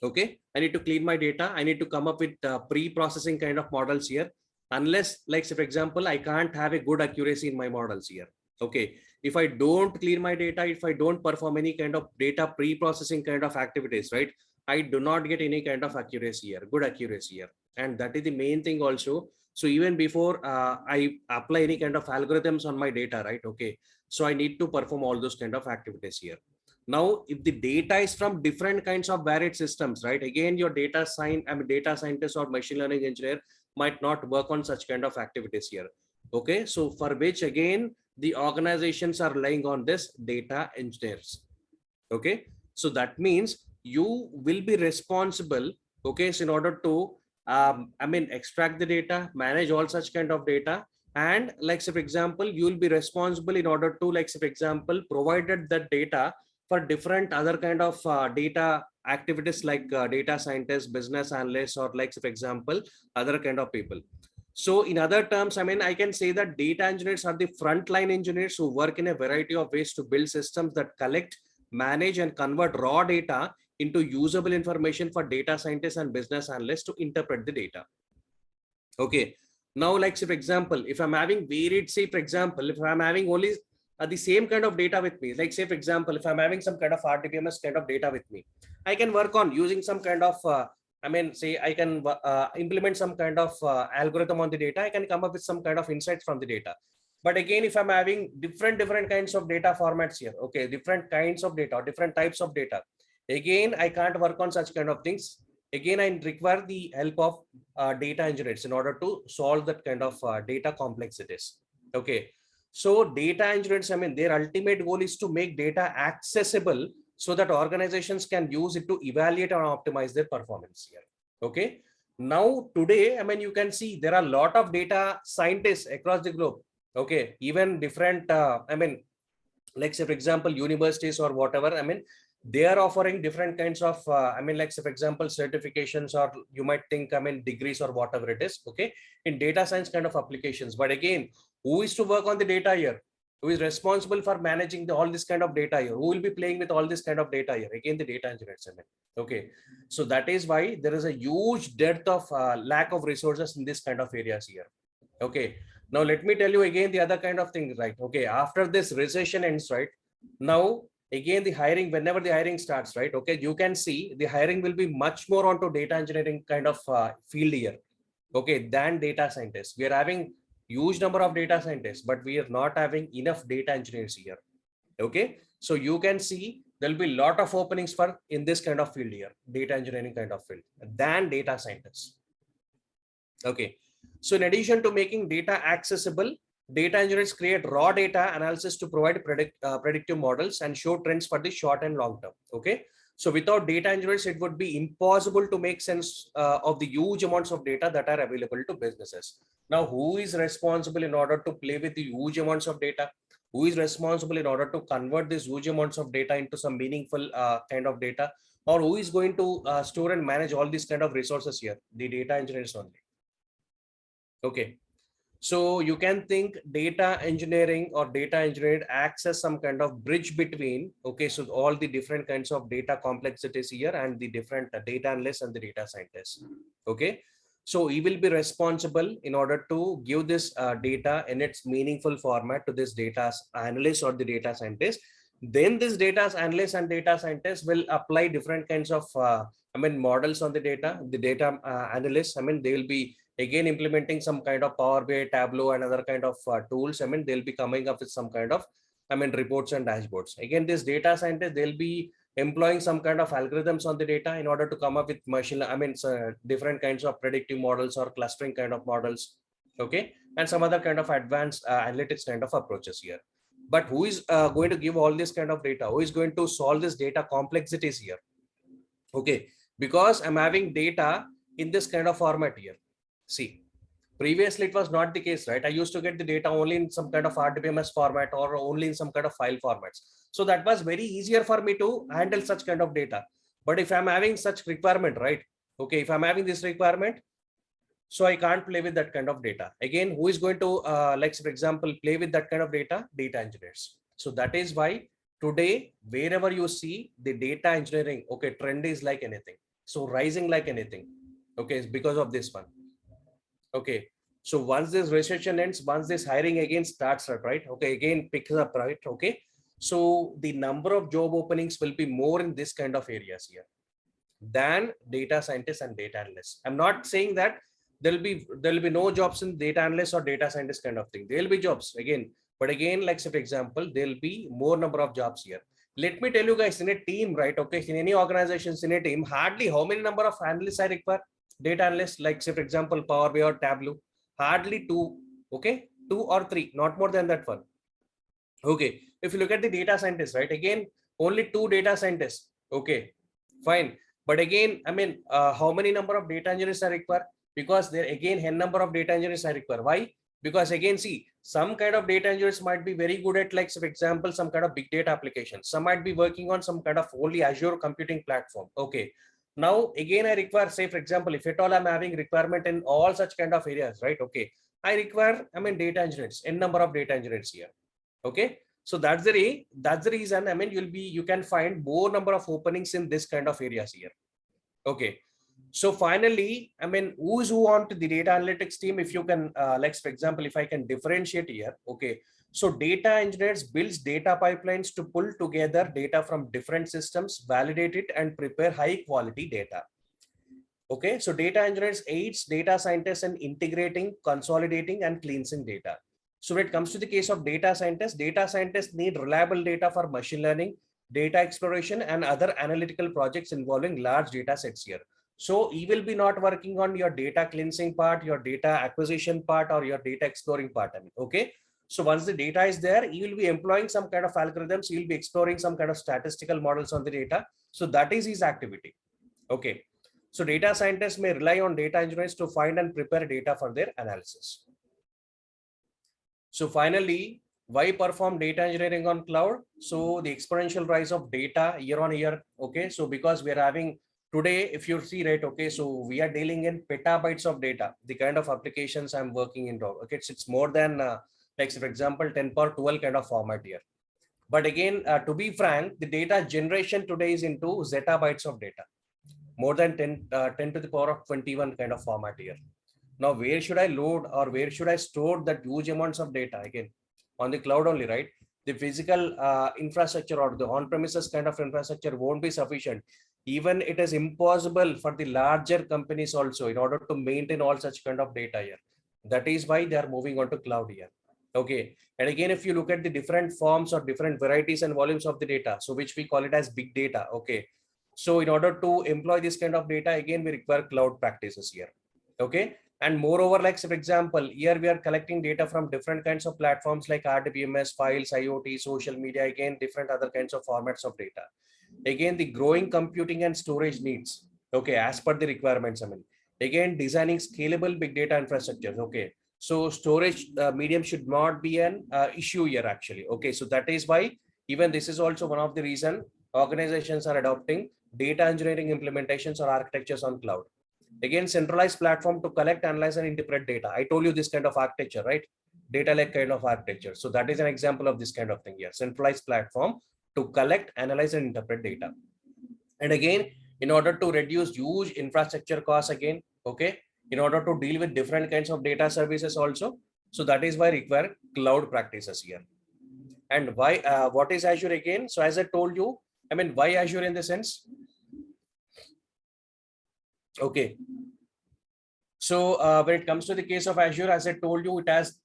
Okay, I need to clean my data. I need to come up with pre-processing kind of models here. Unless, like, say, for example, I can't have a good accuracy in my models here. Okay, if I don't clean my data, if I don't perform any kind of data pre-processing kind of activities, right, I do not get any kind of accuracy here, good accuracy here. And that is the main thing also. So even before I apply any kind of algorithms on my data, right? Okay, so I need to perform all those kind of activities here. Now, if the data is from different kinds of varied systems, right? Again, your data data scientist or machine learning engineer might not work on such kind of activities here. Okay, so for which again, the organizations are relying on this data engineers. Okay, so that means you will be responsible, okay, so in order to I mean, extract the data, manage all such kind of data, and like say, for example, you will be responsible in order to, like say, for example, provided that data for different other kind of data activities like data scientists, business analysts, or like say, for example, other kind of people. So in other terms, I mean, I can say that data engineers are the frontline engineers who work in a variety of ways to build systems that collect, manage, and convert raw data into usable information for data scientists and business analysts to interpret the data. Okay. Now, like say, for example, if I'm having varied, say, for example, if I'm having only the same kind of data with me, like say, for example, if I'm having some kind of RDBMS kind of data with me, I can work on using some kind of, I mean, say I can implement some kind of algorithm on the data. I can come up with some kind of insights from the data. But again, if I'm having different kinds of data formats here, okay, different kinds of data, different types of data, again, I can't work on such kind of things. Again, I require the help of data engineers in order to solve that kind of data complexities. Okay. So data engineers, I mean, their ultimate goal is to make data accessible so that organizations can use it to evaluate and optimize their performance here. Okay. Now today, I mean, you can see there are a lot of data scientists across the globe. Okay, even different, I mean, like say for example, universities or whatever, I mean, they are offering different kinds of, I mean, like say for example, certifications, or you might think, I mean, degrees or whatever it is, okay, in data science kind of applications. But again, who is to work on the data here? Who is responsible for managing all this kind of data here? Who will be playing with all this kind of data here? Again, the data engineers, I mean, okay. So that is why there is a huge depth of lack of resources in this kind of areas here. Okay. Now let me tell you again the other kind of thing, right? Okay. After this recession ends, right? Now again the hiring, whenever the hiring starts, right? Okay, you can see the hiring will be much more onto data engineering kind of field here. Okay, than data scientists. We are having huge number of data scientists, but we are not having enough data engineers here. Okay, so you can see there'll be a lot of openings for in this kind of field here, data engineering kind of field, than data scientists. Okay, so in addition to making data accessible, data engineers create raw data analysis to provide predictive models and show trends for the short and long term. Okay, so without data engineers, it would be impossible to make sense of the huge amounts of data that are available to businesses. Now, who is responsible in order to play with the huge amounts of data? Who is responsible in order to convert these huge amounts of data into some meaningful kind of data? Or who is going to store and manage all these kind of resources here? The data engineers only. Okay, so you can think data engineering or data engineering acts as some kind of bridge between, okay, so all the different kinds of data complexities here and the different data analysts and the data scientists. Okay, so he will be responsible in order to give this data in its meaningful format to this data analyst or the data scientist. Then this data analyst and data scientist will apply different kinds of I mean models on the data. The data analysts, I mean, they will be again implementing some kind of Power BI, Tableau, and other kind of tools. I mean, they'll be coming up with some kind of, I mean, reports and dashboards. Again, this data scientist, they'll be employing some kind of algorithms on the data in order to come up with machine, I mean, different kinds of predictive models or clustering kind of models. Okay, and some other kind of advanced analytics kind of approaches here. But who is going to give all this kind of data? Who is going to solve this data complexities here? Okay, because I'm having data in this kind of format here. See, previously it was not the case, right? I used to get the data only in some kind of RDBMS format or only in some kind of file formats. So that was very easier for me to handle such kind of data. But if I'm having such requirement, right? Okay, if I'm having this requirement, so I can't play with that kind of data. Again, who is going to, like for example, play with that kind of data? Data engineers. So that is why today, wherever you see the data engineering, okay, trend is like anything. So rising like anything. Okay, it's because of this one. Okay, so once this recession ends, once this hiring again starts, right? Okay, again picks up, right? Okay, so the number of job openings will be more in this kind of areas here than data scientists and data analysts. I'm not saying that there'll be no jobs in data analysts or data scientists kind of thing. There'll be jobs again, but again, like say for example, there'll be more number of jobs here. Let me tell you guys, in a team, right? Okay, in any organizations, in a team, hardly how many number of analysts I require? Data analysts, like say for example, Power BI or Tableau, hardly two. Okay, two or three, not more than that one. Okay, if you look at the data scientists, right? Again, only two data scientists. Okay, fine. But again, I mean, how many number of data engineers are required? Because there again, n number of data engineers are required. Why? Because again, see, some kind of data engineers might be very good at, like, for example, some kind of big data applications. Some might be working on some kind of only Azure computing platform. Okay. Now, again, I require, say, for example, if at all I'm having requirement in all such kind of areas, right? Okay. I require, I mean, data engineers, n number of data engineers here. Okay. So that's the reason, I mean, you can find more number of openings in this kind of areas here. Okay, so finally, I mean, who on to the data analytics team? If you can, like for example, if I can differentiate here. Okay, so data engineers builds data pipelines to pull together data from different systems, validate it, and prepare high quality data. Okay, so data engineers aids data scientists in integrating, consolidating, and cleansing data. So when it comes to the case of data scientists need reliable data for machine learning, data exploration, and other analytical projects involving large data sets here. So he will be not working on your data cleansing part, your data acquisition part, or your data exploring part. I mean, okay. So once the data is there, he will be employing some kind of algorithms. He will be exploring some kind of statistical models on the data. So that is his activity. Okay. So data scientists may rely on data engineers to find and prepare data for their analysis. So finally, why perform data engineering on cloud? So the exponential rise of data year on year. Okay, so because we are having today, if you see, right, okay, so we are dealing in petabytes of data, the kind of applications I'm working into. Okay, it's more than like for example 10 per 12 kind of format here. But again, to be frank, the data generation today is into zettabytes of data, more than 10 to the power of 21 kind of format here. Now, where should I load or where should I store that huge amounts of data? Again, on the cloud only, right? The physical infrastructure or the on-premises kind of infrastructure won't be sufficient. Even it is impossible for the larger companies also in order to maintain all such kind of data here. That is why they are moving on to cloud here. Okay. And again, if you look at the different forms or different varieties and volumes of the data, so which we call it as big data. Okay. So in order to employ this kind of data, again, we require cloud practices here. Okay. And moreover, like for example, here we are collecting data from different kinds of platforms like RDBMS, files, IoT, social media, again, different other kinds of formats of data. Again, the growing computing and storage needs. Okay, as per the requirements, I mean, again, designing scalable big data infrastructures. Okay, so storage medium should not be an issue here actually. Okay, so that is why even this is also one of the reason organizations are adopting data engineering implementations or architectures on cloud. Again, centralized platform to collect, analyze, and interpret data. I told you this kind of architecture, right? Data lake kind of architecture. So that is an example of this kind of thing here. Centralized platform to collect, analyze, and interpret data. And again, in order to reduce huge infrastructure costs again, okay, in order to deal with different kinds of data services also. So that is why require cloud practices here. And why, what is Azure again? So as I told you, I mean, why Azure in the sense? Okay. So when it comes to the case of Azure, as I told you, it has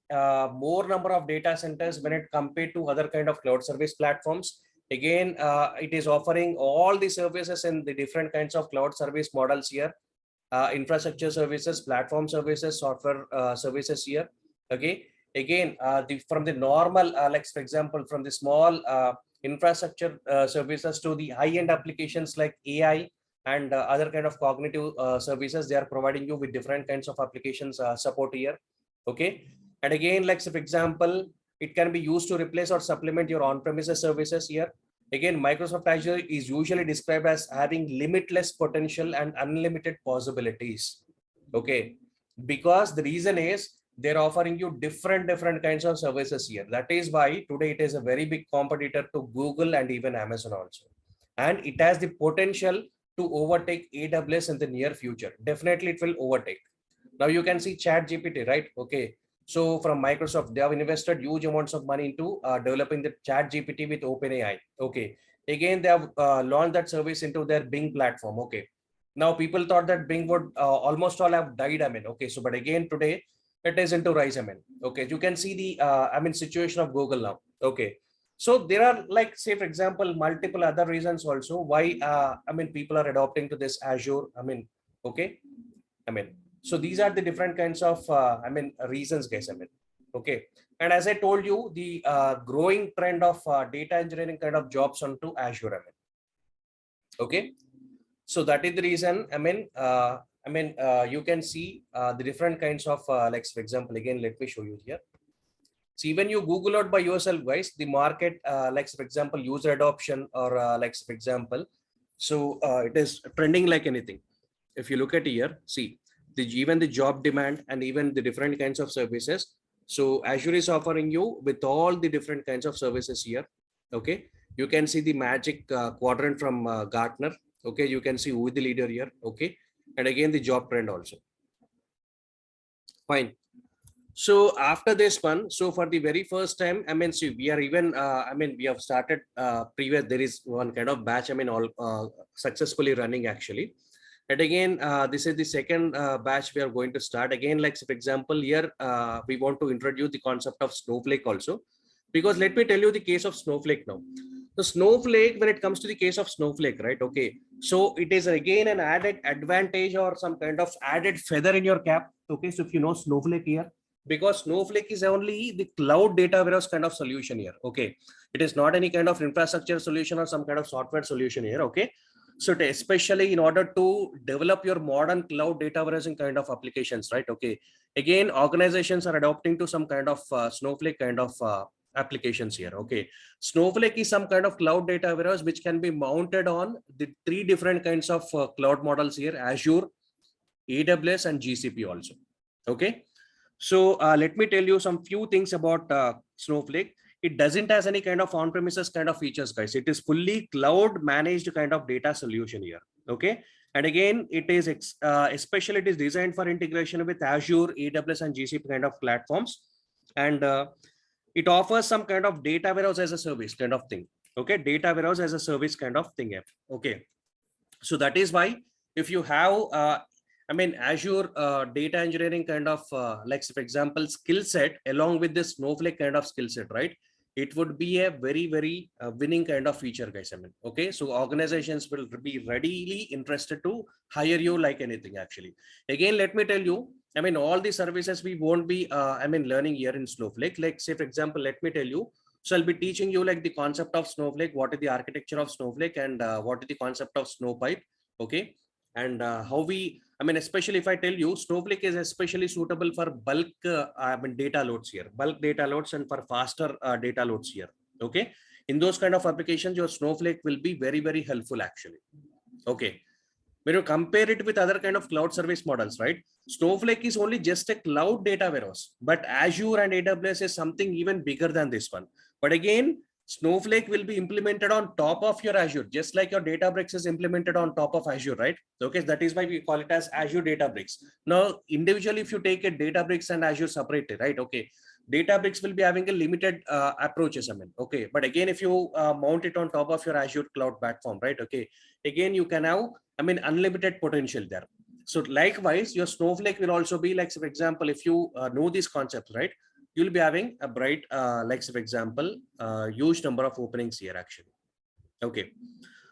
more number of data centers when it compared to other kind of cloud service platforms. Again, it is offering all the services in the different kinds of cloud service models here. Infrastructure services, platform services, software services here. Okay. Again, from the normal, like for example, from the small infrastructure services to the high-end applications like AI, and other kind of cognitive services, they are providing you with different kinds of applications support here. Okay. And again, like so for example, it can be used to replace or supplement your on-premises services here. Again, Microsoft Azure is usually described as having limitless potential and unlimited possibilities. Okay. Because the reason is they're offering you different kinds of services here. That is why today it is a very big competitor to Google and even Amazon also. And it has the potential to overtake AWS in the near future. Definitely it will overtake. Now you can see Chat GPT, right? Okay. So from Microsoft, they have invested huge amounts of money into developing the Chat GPT with OpenAI. Okay. Again, they have launched that service into their Bing platform. Okay. Now people thought that Bing would almost all have died. I mean, okay. So, but again, today it is into rise. I mean, okay. You can see the, situation of Google now. Okay. So there are, like, say, for example, multiple other reasons also why, people are adopting to this Azure. Okay. So these are the different kinds of, reasons, guys. Okay. And as I told you, the growing trend of data engineering kind of jobs onto Azure. Okay. So that is the reason. You can see the different kinds of, like, for example, again, let me show you here. So even you Google out by yourself, guys, the market, like for example, user adoption or like for example, so it is trending like anything. If you look at here, see even the job demand and even the different kinds of services. So Azure is offering you with all the different kinds of services here. Okay, you can see the magic quadrant from Gartner. Okay, you can see who is the leader here. Okay, and again the job trend also. Fine. So after this one, so for the very first time, see, we are even, we have started previous, there is one kind of batch, all successfully running actually. And again, this is the second batch we are going to start again. Like for example, here we want to introduce the concept of Snowflake also, because let me tell you the case of Snowflake now. The Snowflake, when it comes to the case of Snowflake, right? Okay, so it is again an added advantage or some kind of added feather in your cap. Okay, so if you know Snowflake here, because Snowflake is only the cloud data warehouse kind of solution here. Okay, it is not any kind of infrastructure solution or some kind of software solution here. Okay, So especially in order to develop your modern cloud data warehousing kind of applications, right? Okay. Again, organizations are adopting to some kind of Snowflake kind of applications here. Okay. Snowflake is some kind of cloud data warehouse which can be mounted on the three different kinds of cloud models here: Azure, AWS, and GCP also. Okay. So let me tell you some few things about Snowflake. It doesn't has any kind of on-premises kind of features, guys. It is fully cloud managed kind of data solution here. Okay. And again, it is especially it is designed for integration with Azure, AWS, and GCP kind of platforms. And it offers some kind of data warehouse as a service kind of thing. Okay. Data warehouse as a service kind of thing. Okay. So that is why if you have Azure data engineering kind of like, for example, skill set along with this Snowflake kind of skill set, right? It would be a very winning kind of feature, guys. Okay. So organizations will be readily interested to hire you like anything, actually. Again, let me tell you, all the services we won't be, learning here in Snowflake. Like, say, for example, let me tell you. So I'll be teaching you like the concept of Snowflake, what is the architecture of Snowflake, and what is the concept of Snowpipe. Okay. And how we, especially if I tell you, Snowflake is especially suitable for bulk data loads here, bulk data loads, and for faster data loads here. Okay. In those kind of applications, your Snowflake will be very helpful, actually. Okay. When you compare it with other kind of cloud service models, right? Snowflake is only just a cloud data warehouse, but Azure and AWS is something even bigger than this one. But again, Snowflake will be implemented on top of your Azure, just like your Databricks is implemented on top of Azure, right? Okay, that is why we call it as Azure Databricks. Now, individually, if you take a Databricks and Azure separately, right? Okay, Databricks will be having a limited approaches, okay. But again, if you mount it on top of your Azure cloud platform, right? Okay, again, you can have, unlimited potential there. So likewise, your Snowflake will also be like, for example, if you know these concepts, right? You'll be having a bright, like, for example, huge number of openings here, actually. Okay.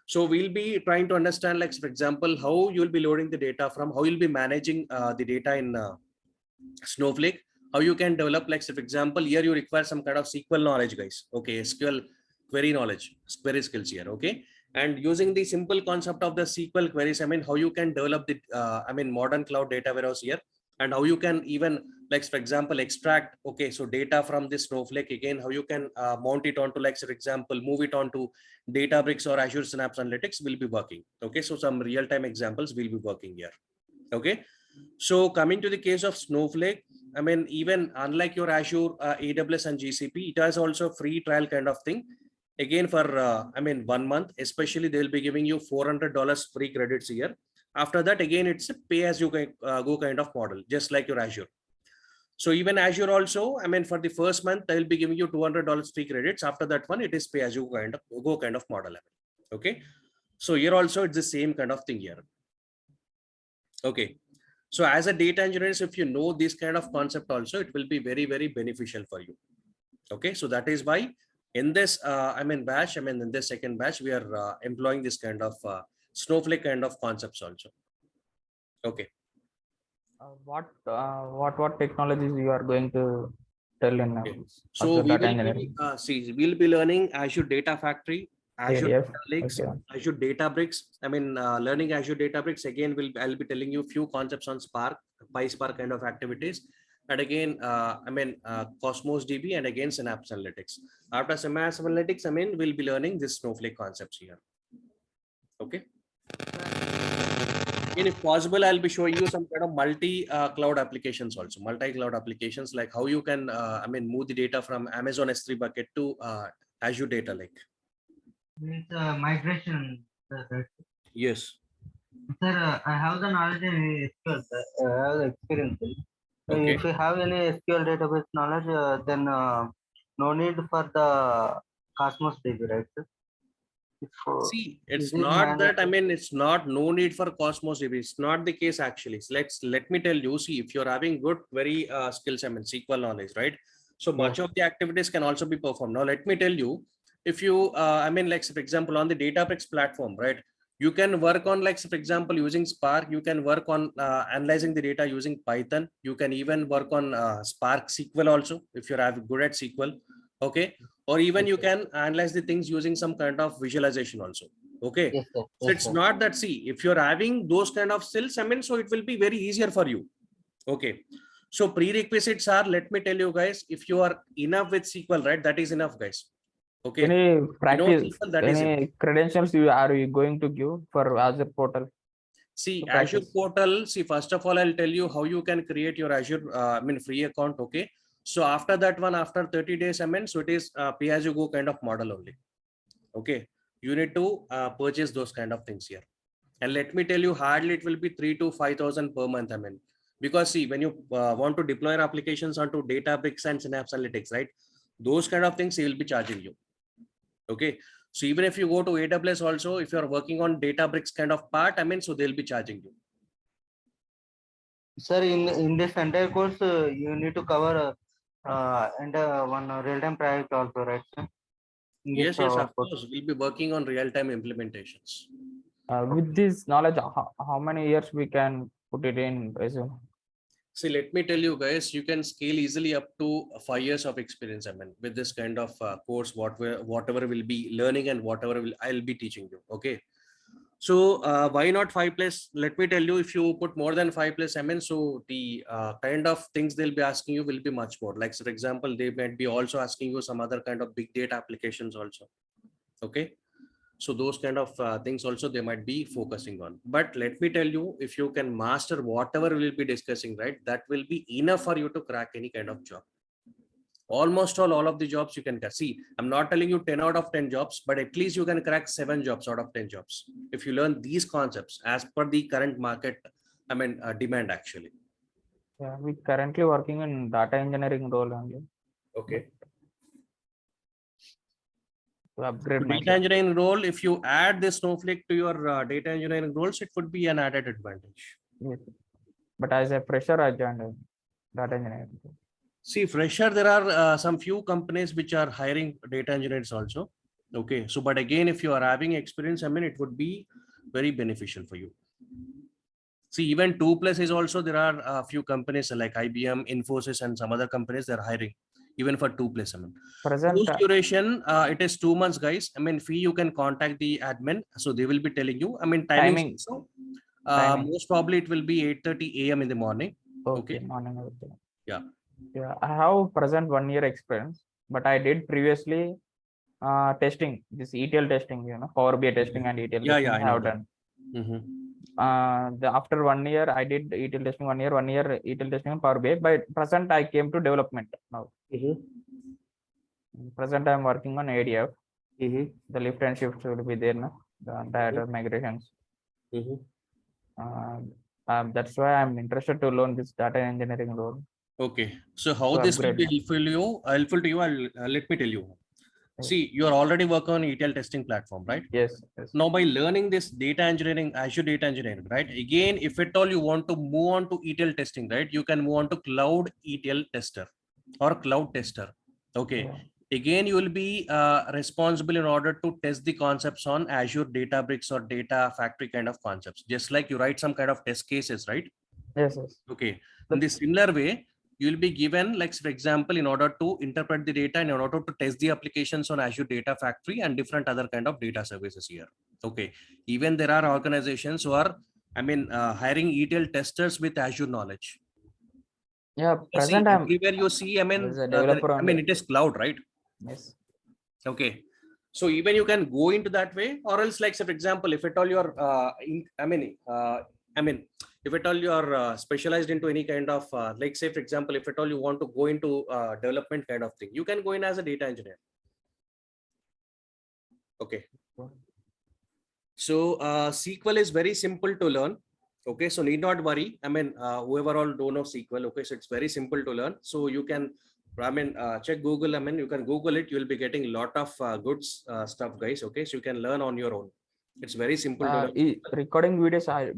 So we'll be trying to understand, like, for example, how you'll be loading the data from, how you'll be managing the data in Snowflake, how you can develop, like, for example, here you require some kind of SQL knowledge, guys. Okay. SQL query knowledge, query skills here. Okay. And using the simple concept of the SQL queries, how you can develop the, modern cloud data warehouse here, and how you can even, like, for example, extract, okay, so data from this Snowflake, again, how you can mount it onto, like, for example, move it onto Databricks or Azure Synapse Analytics will be working. Okay. So some real-time examples will be working here. Okay. So coming to the case of Snowflake, even unlike your Azure, AWS and GCP, it has also free trial kind of thing. Again, for 1 month, especially they'll be giving you $400 free credits a year. After that, again, it's a pay as you go kind of model, just like your Azure. So even Azure also, for the first month, they'll be giving you $200 free credits. After that one, it is pay as you go kind of model. Okay. So here also it's the same kind of thing here. Okay. So as a data engineer, if you know this kind of concept also, it will be very beneficial for you. Okay. So that is why in this, batch, in this second batch, we are employing this kind of Snowflake kind of concepts also. Okay. What technologies you are going to tell in so we will be, we'll be learning Azure Data Factory, Azure Data Lakes, okay. Azure Databricks. Learning Azure Databricks again. I'll be telling you a few concepts on Spark, PySpark kind of activities, and again, Cosmos DB, and again Synapse Analytics. After Synapse Analytics, we'll be learning this Snowflake concepts here. Okay. And if possible, I'll be showing you some kind of multi-cloud applications also, multi-cloud applications, like how you can, move the data from Amazon S3 bucket to Azure Data Lake. It's migration. Yes. Sir, I have the knowledge in SQL. I have the experience. Okay. If you have any SQL database knowledge, then no need for the Cosmos DB, right, sir? See, it's not that, it's not no need for Cosmos DB. It's not the case, actually. So let me tell you, see, if you're having good query skills, SQL knowledge, right? So much of the activities can also be performed. Now, let me tell you, if you, like, for example, on the Databricks platform, right? You can work on, like, for example, using Spark. You can work on analyzing the data using Python. You can even work on Spark SQL also, if you're good at SQL. Okay. Or even you can analyze the things using some kind of visualization also. Okay. Yes, sir. So Yes, it's sir. not that, see, if you're having those kind of skills, I mean, so it will be very easier for you. Okay. So prerequisites are, let me tell you guys, if you are enough with SQL, right, that is enough, guys. Okay. Any practice, SQL, that is enough. any credentials you are you going to give for Azure portal? See, to Azure practice? portal, see, first of all, I'll tell you how you can create your Azure, free account. Okay. So after that one, after 30 days, so it is pay as you go kind of model only. Okay. You need to purchase those kind of things here. And let me tell you, hardly it will be 3 to 5,000 per month. Because see, when you want to deploy your applications onto Databricks and Synapse Analytics, right? Those kind of things he will be charging you. Okay. So even if you go to AWS also, if you're working on Databricks kind of part, so they'll be charging you. Sir, in this entire course, you need to cover and one real-time project also, right, sir? In this, Yes, yes, of course. We'll be working on real-time implementations. With this knowledge, how many years we can put it in resume? See, let me tell you guys, you can scale easily up to 5 years of experience. With this kind of course, whatever will be learning and whatever I'll be teaching you. Okay. So why not 5+? Let me tell you, if you put more than 5+, so the kind of things they'll be asking you will be much more. Like, for example, they might be also asking you some other kind of big data applications also. Okay. So those kind of things also they might be focusing on. But let me tell you, if you can master whatever we'll be discussing, right, that will be enough for you to crack any kind of job. Almost all of the jobs you can see. I'm not telling you 10 out of 10 jobs, but at least you can crack 7 jobs out of 10 jobs if you learn these concepts as per the current market. Demand actually. Yeah, we currently working in data engineering role only. Okay. To upgrade Data myself. engineering role, if you add this Snowflake to your data engineering roles, it would be an added advantage. Yes. But as a fresher, I joined data engineering. See, fresher, there are some few companies which are hiring data engineers also. Okay. So, but again, if you are having experience, it would be very beneficial for you. See, even 2+ is also, there are a few companies like IBM, Infosys, and some other companies they're hiring even for 2+. Present Post duration, it is 2 months, guys. Fee, you can contact the admin, so they will be telling you. Timing. So, timing. most probably it will be 8:30 a.m. in the morning. Okay, morning. Okay. Yeah. Yeah, I have present 1 year experience, but I did previously testing, this ETL testing, Power BI testing and ETL testing I I know have that. done. After 1 year, I did ETL testing 1 year ETL testing on Power BI. By present, I came to development now. Present, I'm working on ADF. The lift and shift will be there now. The data migrations. That's why I'm interested to learn this data engineering role. Okay. So how this will be helpful to you? Let me tell you. See, you are already working on ETL testing platform, right? Yes. Now, by learning this data engineering, Azure Data Engineering, right? Again, if at all you want to move on to ETL testing, right? You can move on to cloud ETL tester or cloud tester. Okay. Yeah. Again, you will be responsible in order to test the concepts on Azure Databricks or Data Factory kind of concepts. Just like you write some kind of test cases, right? Yes. Okay. In this similar way, you will be given, like, for example, in order to interpret the data and in order to test the applications on Azure Data Factory and different other kind of data services here. Okay. Even there are organizations who are, hiring ETL testers with Azure knowledge. Yeah, present everywhere you see, it is cloud, right? Yes. Okay. So even you can go into that way, or else, like, say, for example, if at all you're, if at all you are specialized into any kind of, like, say, for example, if at all you want to go into development kind of thing, you can go in as a data engineer. Okay. So SQL is very simple to learn. Okay. So need not worry. Whoever all don't know SQL. Okay. So it's very simple to learn. So you can, check Google. You can Google it. You will be getting a lot of good stuff, guys. Okay. So you can learn on your own. It's very simple to learn. Recording videos,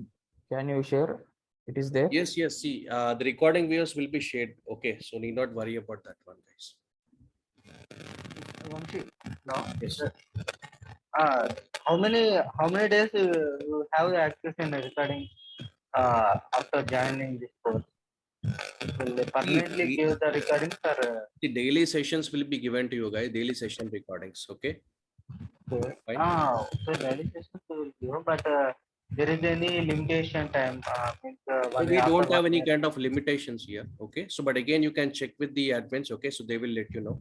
can you share? It is there? Yes. See, the recording videos will be shared. Okay. So need not worry about that one, guys. Yes. How many days you have access in the recording after joining this course? Will they permanently give the recordings or? The daily sessions will be given to you guys. Daily session recordings. Okay. Okay. Fine. So valid sessions will give, but there is any limitation time. Means, So 1 we year after don't have 1 any year. kind of limitations here. Okay. So, but again, you can check with the admins. Okay. So they will let you know.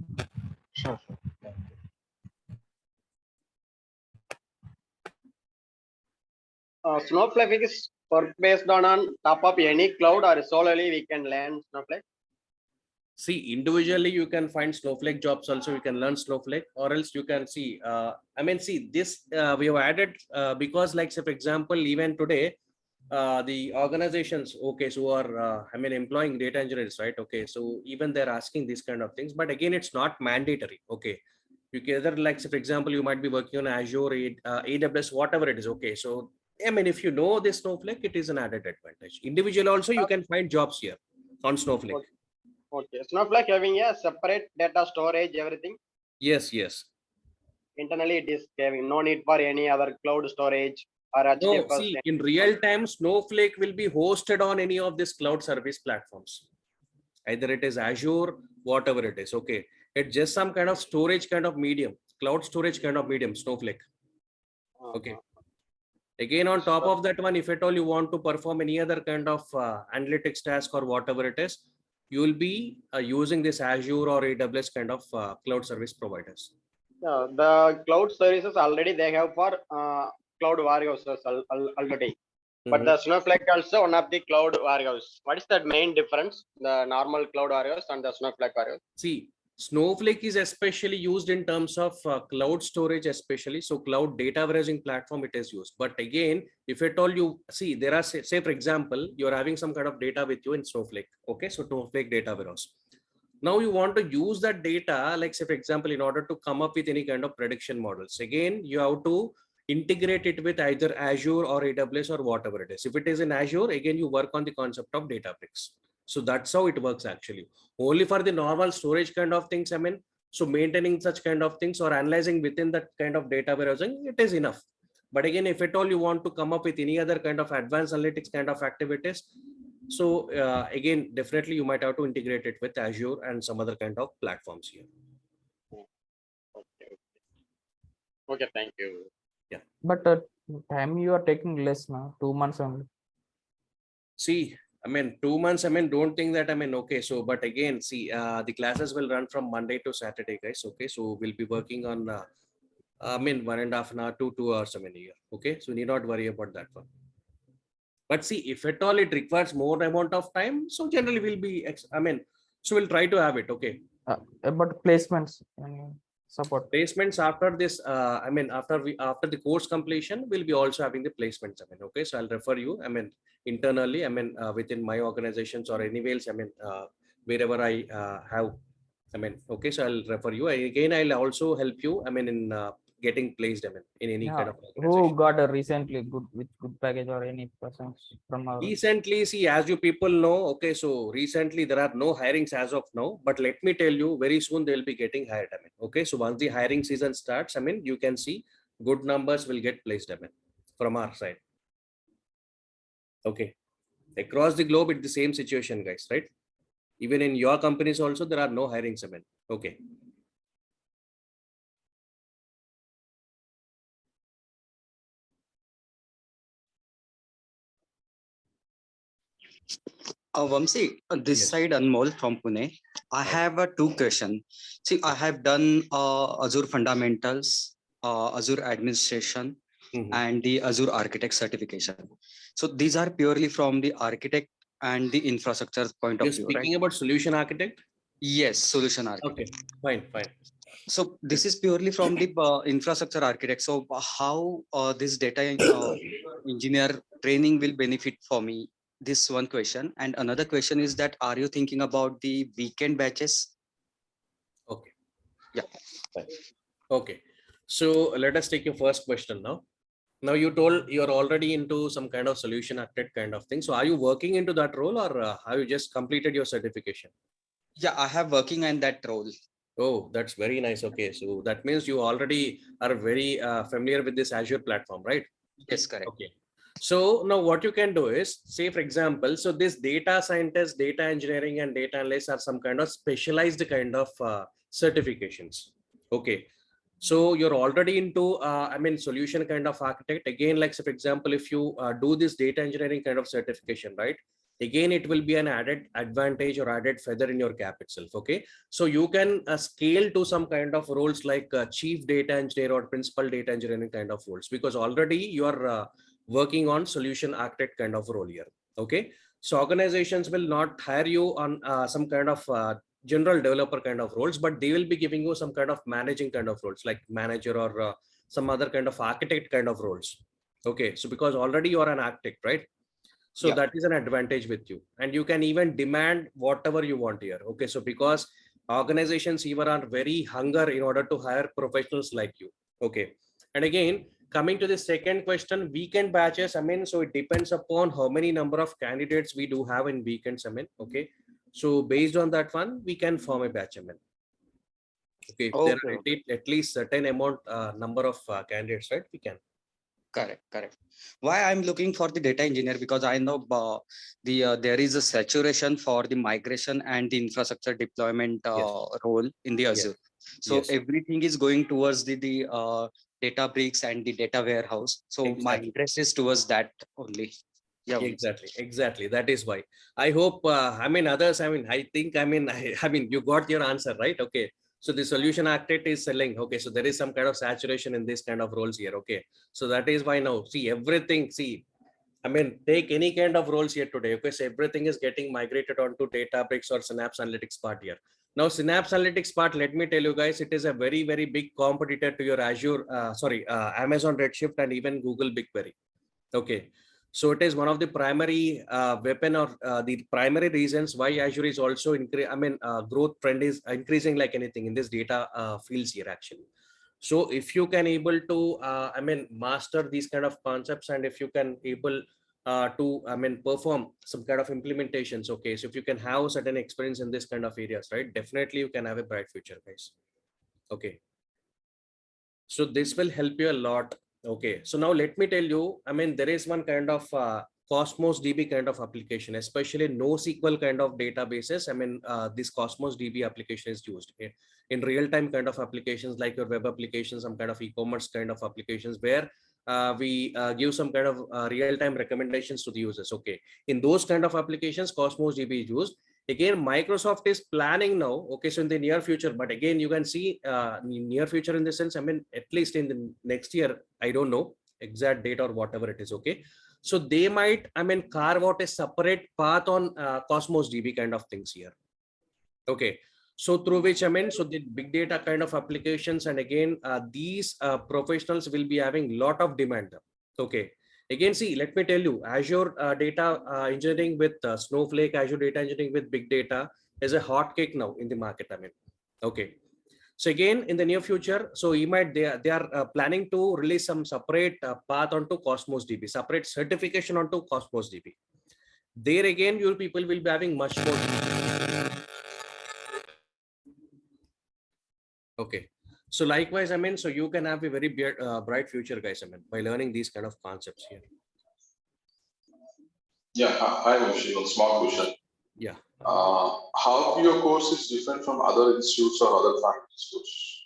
Sure, sure. Thank you. Snowflake is work based on top of any cloud or solely we can learn Snowflake. See, individually, you can find Snowflake jobs also. You can learn Snowflake, or else you can see. See this we have added because, like, say, for example, even today, the organizations, okay, so are employing data engineers, right? Okay, so even they're asking these kind of things, but again, it's not mandatory. Okay, you can either, like, say, for example, you might be working on Azure, AWS, whatever it is. Okay, so if you know this Snowflake, it is an added advantage. Individual also, you can find jobs here on Snowflake. Okay. Snowflake having a separate data storage, everything. Yes, yes. Internally, it is having no need for any other cloud storage or No, HDFS. see, in real time, Snowflake will be hosted on any of these cloud service platforms. Either it is Azure, whatever it is. Okay. It's just some kind of storage kind of medium, cloud storage kind of medium, Snowflake. Okay. Again, on top of that one, if at all you want to perform any other kind of analytics task or whatever it is, you will be using this Azure or AWS kind of cloud service providers. The cloud services already they have for cloud warehouses already. But the Snowflake also one of the cloud warehouse. What is that main difference? The normal cloud warehouse and the Snowflake warehouse. See, Snowflake is especially used in terms of cloud storage, especially. So cloud data warehousing platform, it is used. But again, if at all you see, there are, say for example, you're having some kind of data with you in Snowflake. Okay, so Snowflake data warehouse. Now you want to use that data, like say for example, in order to come up with any kind of prediction models. Again, you have to integrate it with either Azure or AWS or whatever it is. If it is in Azure, again, you work on the concept of Databricks. So that's how it works actually. Only for the normal storage kind of things, so maintaining such kind of things or analyzing within that kind of data warehousing, it is enough. But again, if at all you want to come up with any other kind of advanced analytics kind of activities, so again, definitely you might have to integrate it with Azure and some other kind of platforms here. Okay, thank you. Yeah. But time you are taking less now, 2 months only. See, 2 months, don't think that, okay. So, but again, see, the classes will run from Monday to Saturday, guys. Okay. So we'll be working on, 1.5 hours to 2 hours, a year. Okay. So you need not worry about that one. But see, if at all it requires more amount of time, so generally we'll be, so we'll try to have it. Okay. But placements and support. Placements after this, after the course completion, we'll be also having the placements. Okay. So I'll refer you, internally, within my organizations or anyways, wherever I have, okay. So I'll refer you. Again, I'll also help you, in getting placed, in any kind of Who organization. got a recently good package or any persons from our Recently, see, as you people know, okay, so recently there are no hirings as of now, but let me tell you, very soon they'll be getting hired. Okay, so once the hiring season starts, you can see good numbers will get placed, from our side. Okay, across the globe, it's the same situation, guys, right? Even in your companies also, there are no hirings, okay. Vamsi, this Yes. side Anmol from Pune. I have two questions. See, I have done Azure Fundamentals, Azure Administration, and the Azure Architect certification. So these are purely from the architect and the infrastructure point You're of view, right? speaking about solution architect? Yes, solution architect. Okay, fine. So this is purely from the infrastructure architect. So how this data engineer training will benefit for me? This one question. And another question is that, are you thinking about the weekend batches? Okay. Yeah. Fine. Okay. So let us take your first question now. Now you told you're already into some kind of solution architect kind of thing. So are you working into that role, or have you just completed your certification? Yeah, I have working in that role. Oh, that's very nice. Okay. So that means you already are very familiar with this Azure platform, right? Yes, correct. Okay. So now what you can do is, say for example, so this data scientist, data engineering and data analysts are some kind of specialized kind of certifications. Okay. So you're already into, solution kind of architect. Again, like, so for example, if you do this data engineering kind of certification, right? Again, it will be an added advantage or added feather in your cap itself. Okay. So you can scale to some kind of roles like chief data engineer or principal data engineering kind of roles, because already you are working on solution architect kind of role here. Okay. So organizations will not hire you on some kind of general developer kind of roles, but they will be giving you some kind of managing kind of roles like manager or some other kind of architect kind of roles. Okay, so because already you are an architect, right? So that is an advantage with you, and you can even demand whatever you want here. Okay, so because organizations even are very hunger in order to hire professionals like you. Okay, and again, coming to the second question, weekend batches, so it depends upon how many number of candidates we do have in weekends. Okay, so based on that one, we can form a batch. Okay, if there are at least certain amount number of candidates, right? We can. Correct. Why I'm looking for the data engineer, because I know there is a saturation for the migration and the infrastructure deployment role in the Azure. So everything is going towards the data bricks and the data warehouse. So my interest is towards that only. Yeah, exactly. That is why I hope. Others. I think. You got your answer, right? Okay. So the solution architect is selling. Okay. So there is some kind of saturation in this kind of roles here. Okay. So that is why now see everything. See, take any kind of roles here today. Okay. So everything is getting migrated onto Databricks or Synapse Analytics part here. Now, Synapse Analytics part, let me tell you guys, it is a very, very big competitor to your Azure, Amazon Redshift and even Google BigQuery. Okay. So it is one of the primary weapon or the primary reasons why Azure is also growth trend is increasing like anything in this data fields here actually. So if you can able to master these kind of concepts, and if you can able to perform some kind of implementations, okay, so if you can have certain experience in this kind of areas, right, definitely you can have a bright future, guys. Okay, so this will help you a lot. Okay, so now let me tell you, there is one kind of Cosmos DB kind of application, especially NoSQL kind of databases. This Cosmos DB application is used in real-time kind of applications like your web applications, some kind of e-commerce kind of applications where we give some kind of real-time recommendations to the users. Okay, in those kind of applications, Cosmos DB is used. Again, Microsoft is planning now. Okay, so in the near future, but again, you can see near future in the sense, at least in the next year, I don't know exact date or whatever it is. Okay, so they might, carve out a separate path on Cosmos DB kind of things here. Okay, so through which, so the big data kind of applications, and again, these professionals will be having lot of demand. Okay. Again, see, let me tell you, Azure Data Engineering with Snowflake, Azure Data Engineering with Big Data is a hot cake now in the market. Okay. So again, in the near future, so they are planning to release some separate path onto Cosmos DB, separate certification onto Cosmos DB. There again, your people will be having much more. Okay. So likewise, so you can have a very bright future, guys, by learning these kind of concepts here. Yeah, hi, Vamshi. Small question. Yeah. How your course is different from other institutes or other faculty schools?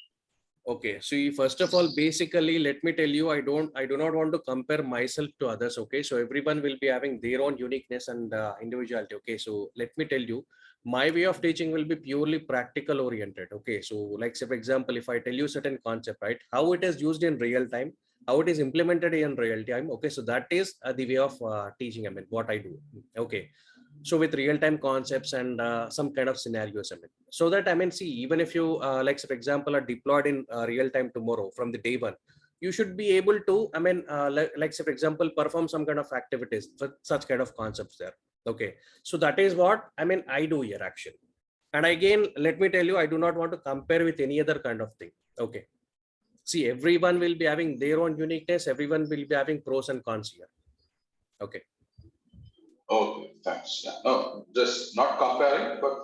Okay, so first of all, basically, let me tell you, I do not want to compare myself to others. Okay, so everyone will be having their own uniqueness and individuality. Okay, so let me tell you, my way of teaching will be purely practical oriented. Okay, so like say for example, if I tell you certain concept, right, how it is used in real time, how it is implemented in real time. Okay, so that is the way of teaching. What I do. Okay. So with real-time concepts and some kind of scenarios, so that see, even if you like for example are deployed in real time tomorrow from the day one, you should be able to like say for example perform some kind of activities for such kind of concepts there. Okay, so that is what I do here action. And again, let me tell you, I do not want to compare with any other kind of thing. Okay, see, everyone will be having their own uniqueness, everyone will be having pros and cons here. Okay. Okay, thanks. Yeah. No, just not comparing, but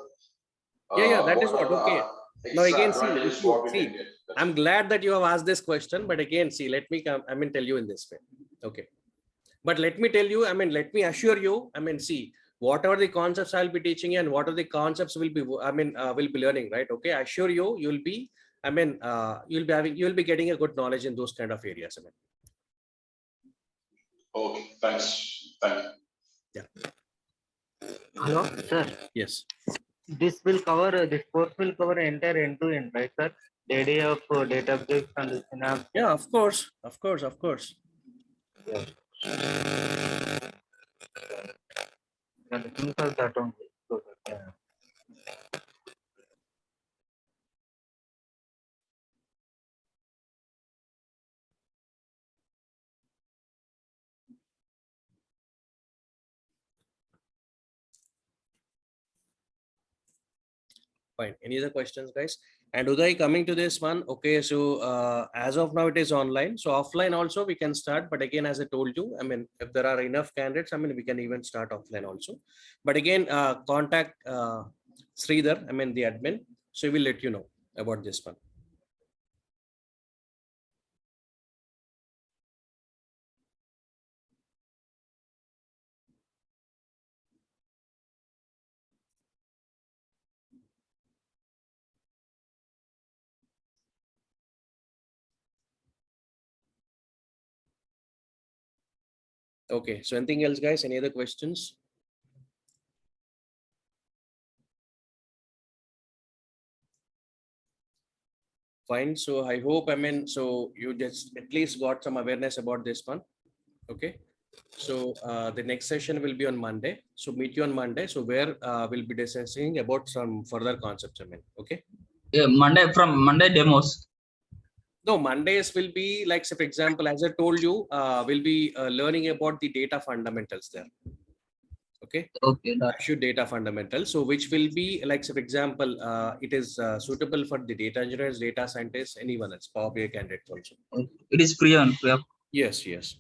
yeah, that is what. Okay. Now again, see, I'm glad that you have asked this question, but again, see, let me come. Tell you in this way. Okay. But let me tell you, let me assure you, see, whatever the concepts I'll be teaching and what are the concepts will be, will be learning, right? Okay. I assure you, you'll be, I mean, you'll be getting a good knowledge in those kind of areas. I mean. Okay, thanks. Thank you. Yeah. Hello, sir. Yes. This course will cover entire end-to-end, right, sir? The idea of Databricks and Synapse. Yeah, of course. Yeah. And the things are that only. So, Fine. Any other questions, guys? And Uday, coming to this one, okay, so as of now it is online. So offline also we can start. But again, as I told you, I mean, if there are enough candidates, I mean, we can even start offline also. But again, contact Sridhar, I mean, the admin. So we'll let you know about this one. Okay, so anything else, guys? Any other questions? Fine. So I hope, I mean, so you just at least got some awareness about this one. Okay. So the next session will be on Monday. So meet you on Monday. So where we'll be discussing about some further concepts. I mean, okay. Yeah, from Monday demos. No, Mondays will be like, say, for example, as I told you, we'll be learning about the data fundamentals there. Okay. Okay. Azure Data Fundamentals. So which will be like, say, for example, it is suitable for the data engineers, data scientists, anyone else, Power BI candidates also. It is free on free. Yes, yes.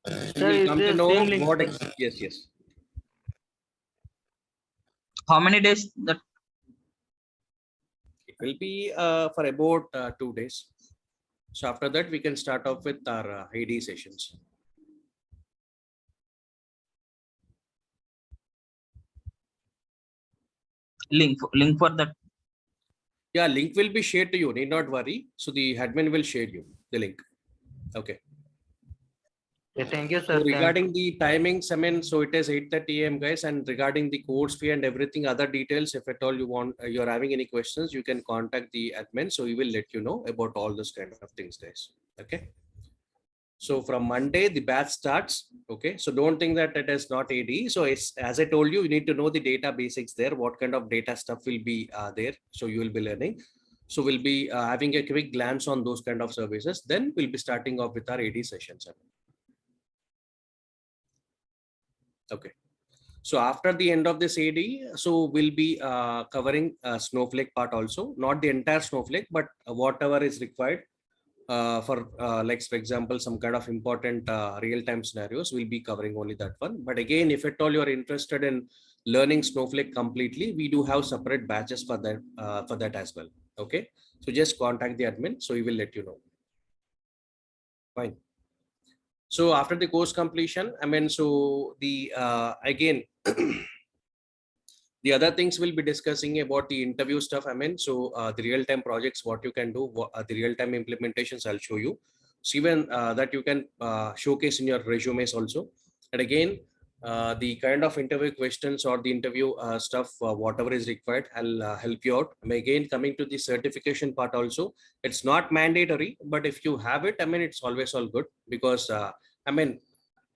So you sir, will is come to there know same link? what. Yes, yes. How many days that? It will be for about 2 days. So after that, we can start off with our AD sessions. Link for that. Yeah, link will be shared to you. Need not worry. So the admin will share you the link. Okay. Yeah, thank you, So sir. regarding the timings, I mean, so it is 8:30 a.m. guys, and regarding the course fee and everything, other details, if at all you want, you're having any questions, you can contact the admin. So we will let you know about all those kind of things, guys. Okay. So from Monday, the batch starts. Okay. So don't think that it is not AD. So it's, as I told you, you need to know the data basics there. What kind of data stuff will be there. So you will be learning. So we'll be having a quick glance on those kind of services. Then we'll be starting off with our AD sessions. Okay. So after the end of this AD, so we'll be covering Snowflake part also, not the entire Snowflake, but whatever is required for like, for example, some kind of important real-time scenarios, we'll be covering only that one. But again, if at all you're interested in learning Snowflake completely, we do have separate batches for that as well. Okay. So just contact the admin. So we will let you know. Fine. So after the course completion, I mean, so the again, the other things we'll be discussing about the interview stuff. I mean, so the real-time projects, what you can do, the real-time implementations, I'll show you. So even that you can showcase in your resumes also. And again, the kind of interview questions or the interview stuff, whatever is required, I'll help you out. I mean, again, coming to the certification part also, it's not mandatory, but if you have it, I mean, it's always all good because, I mean,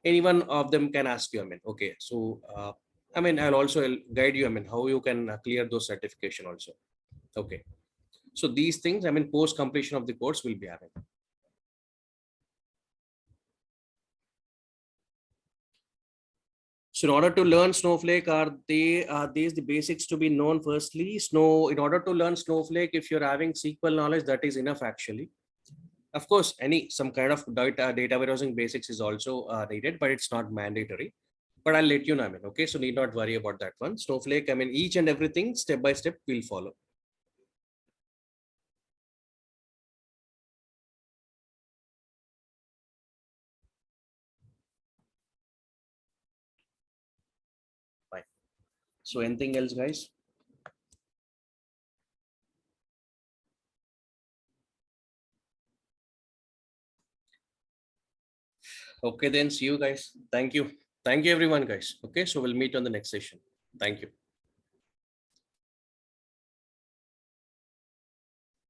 any one of them can ask you, I mean, okay, so I mean, I'll also guide you, I mean, how you can clear those certification also. Okay. So these things, I mean, post completion of the course will be having. So in order to learn Snowflake, are these the basics to be known? Firstly, in order to learn Snowflake, if you're having SQL knowledge, that is enough actually. Of course, some kind of data warehousing basics is also needed, but it's not mandatory. But I'll let you know, I mean, okay, so need not worry about that one. Snowflake, I mean, each and everything step by step we'll follow. Fine. So anything else, guys? Okay, then see you guys. Thank you. Thank you everyone, guys. Okay, so we'll meet on the next session. Thank you.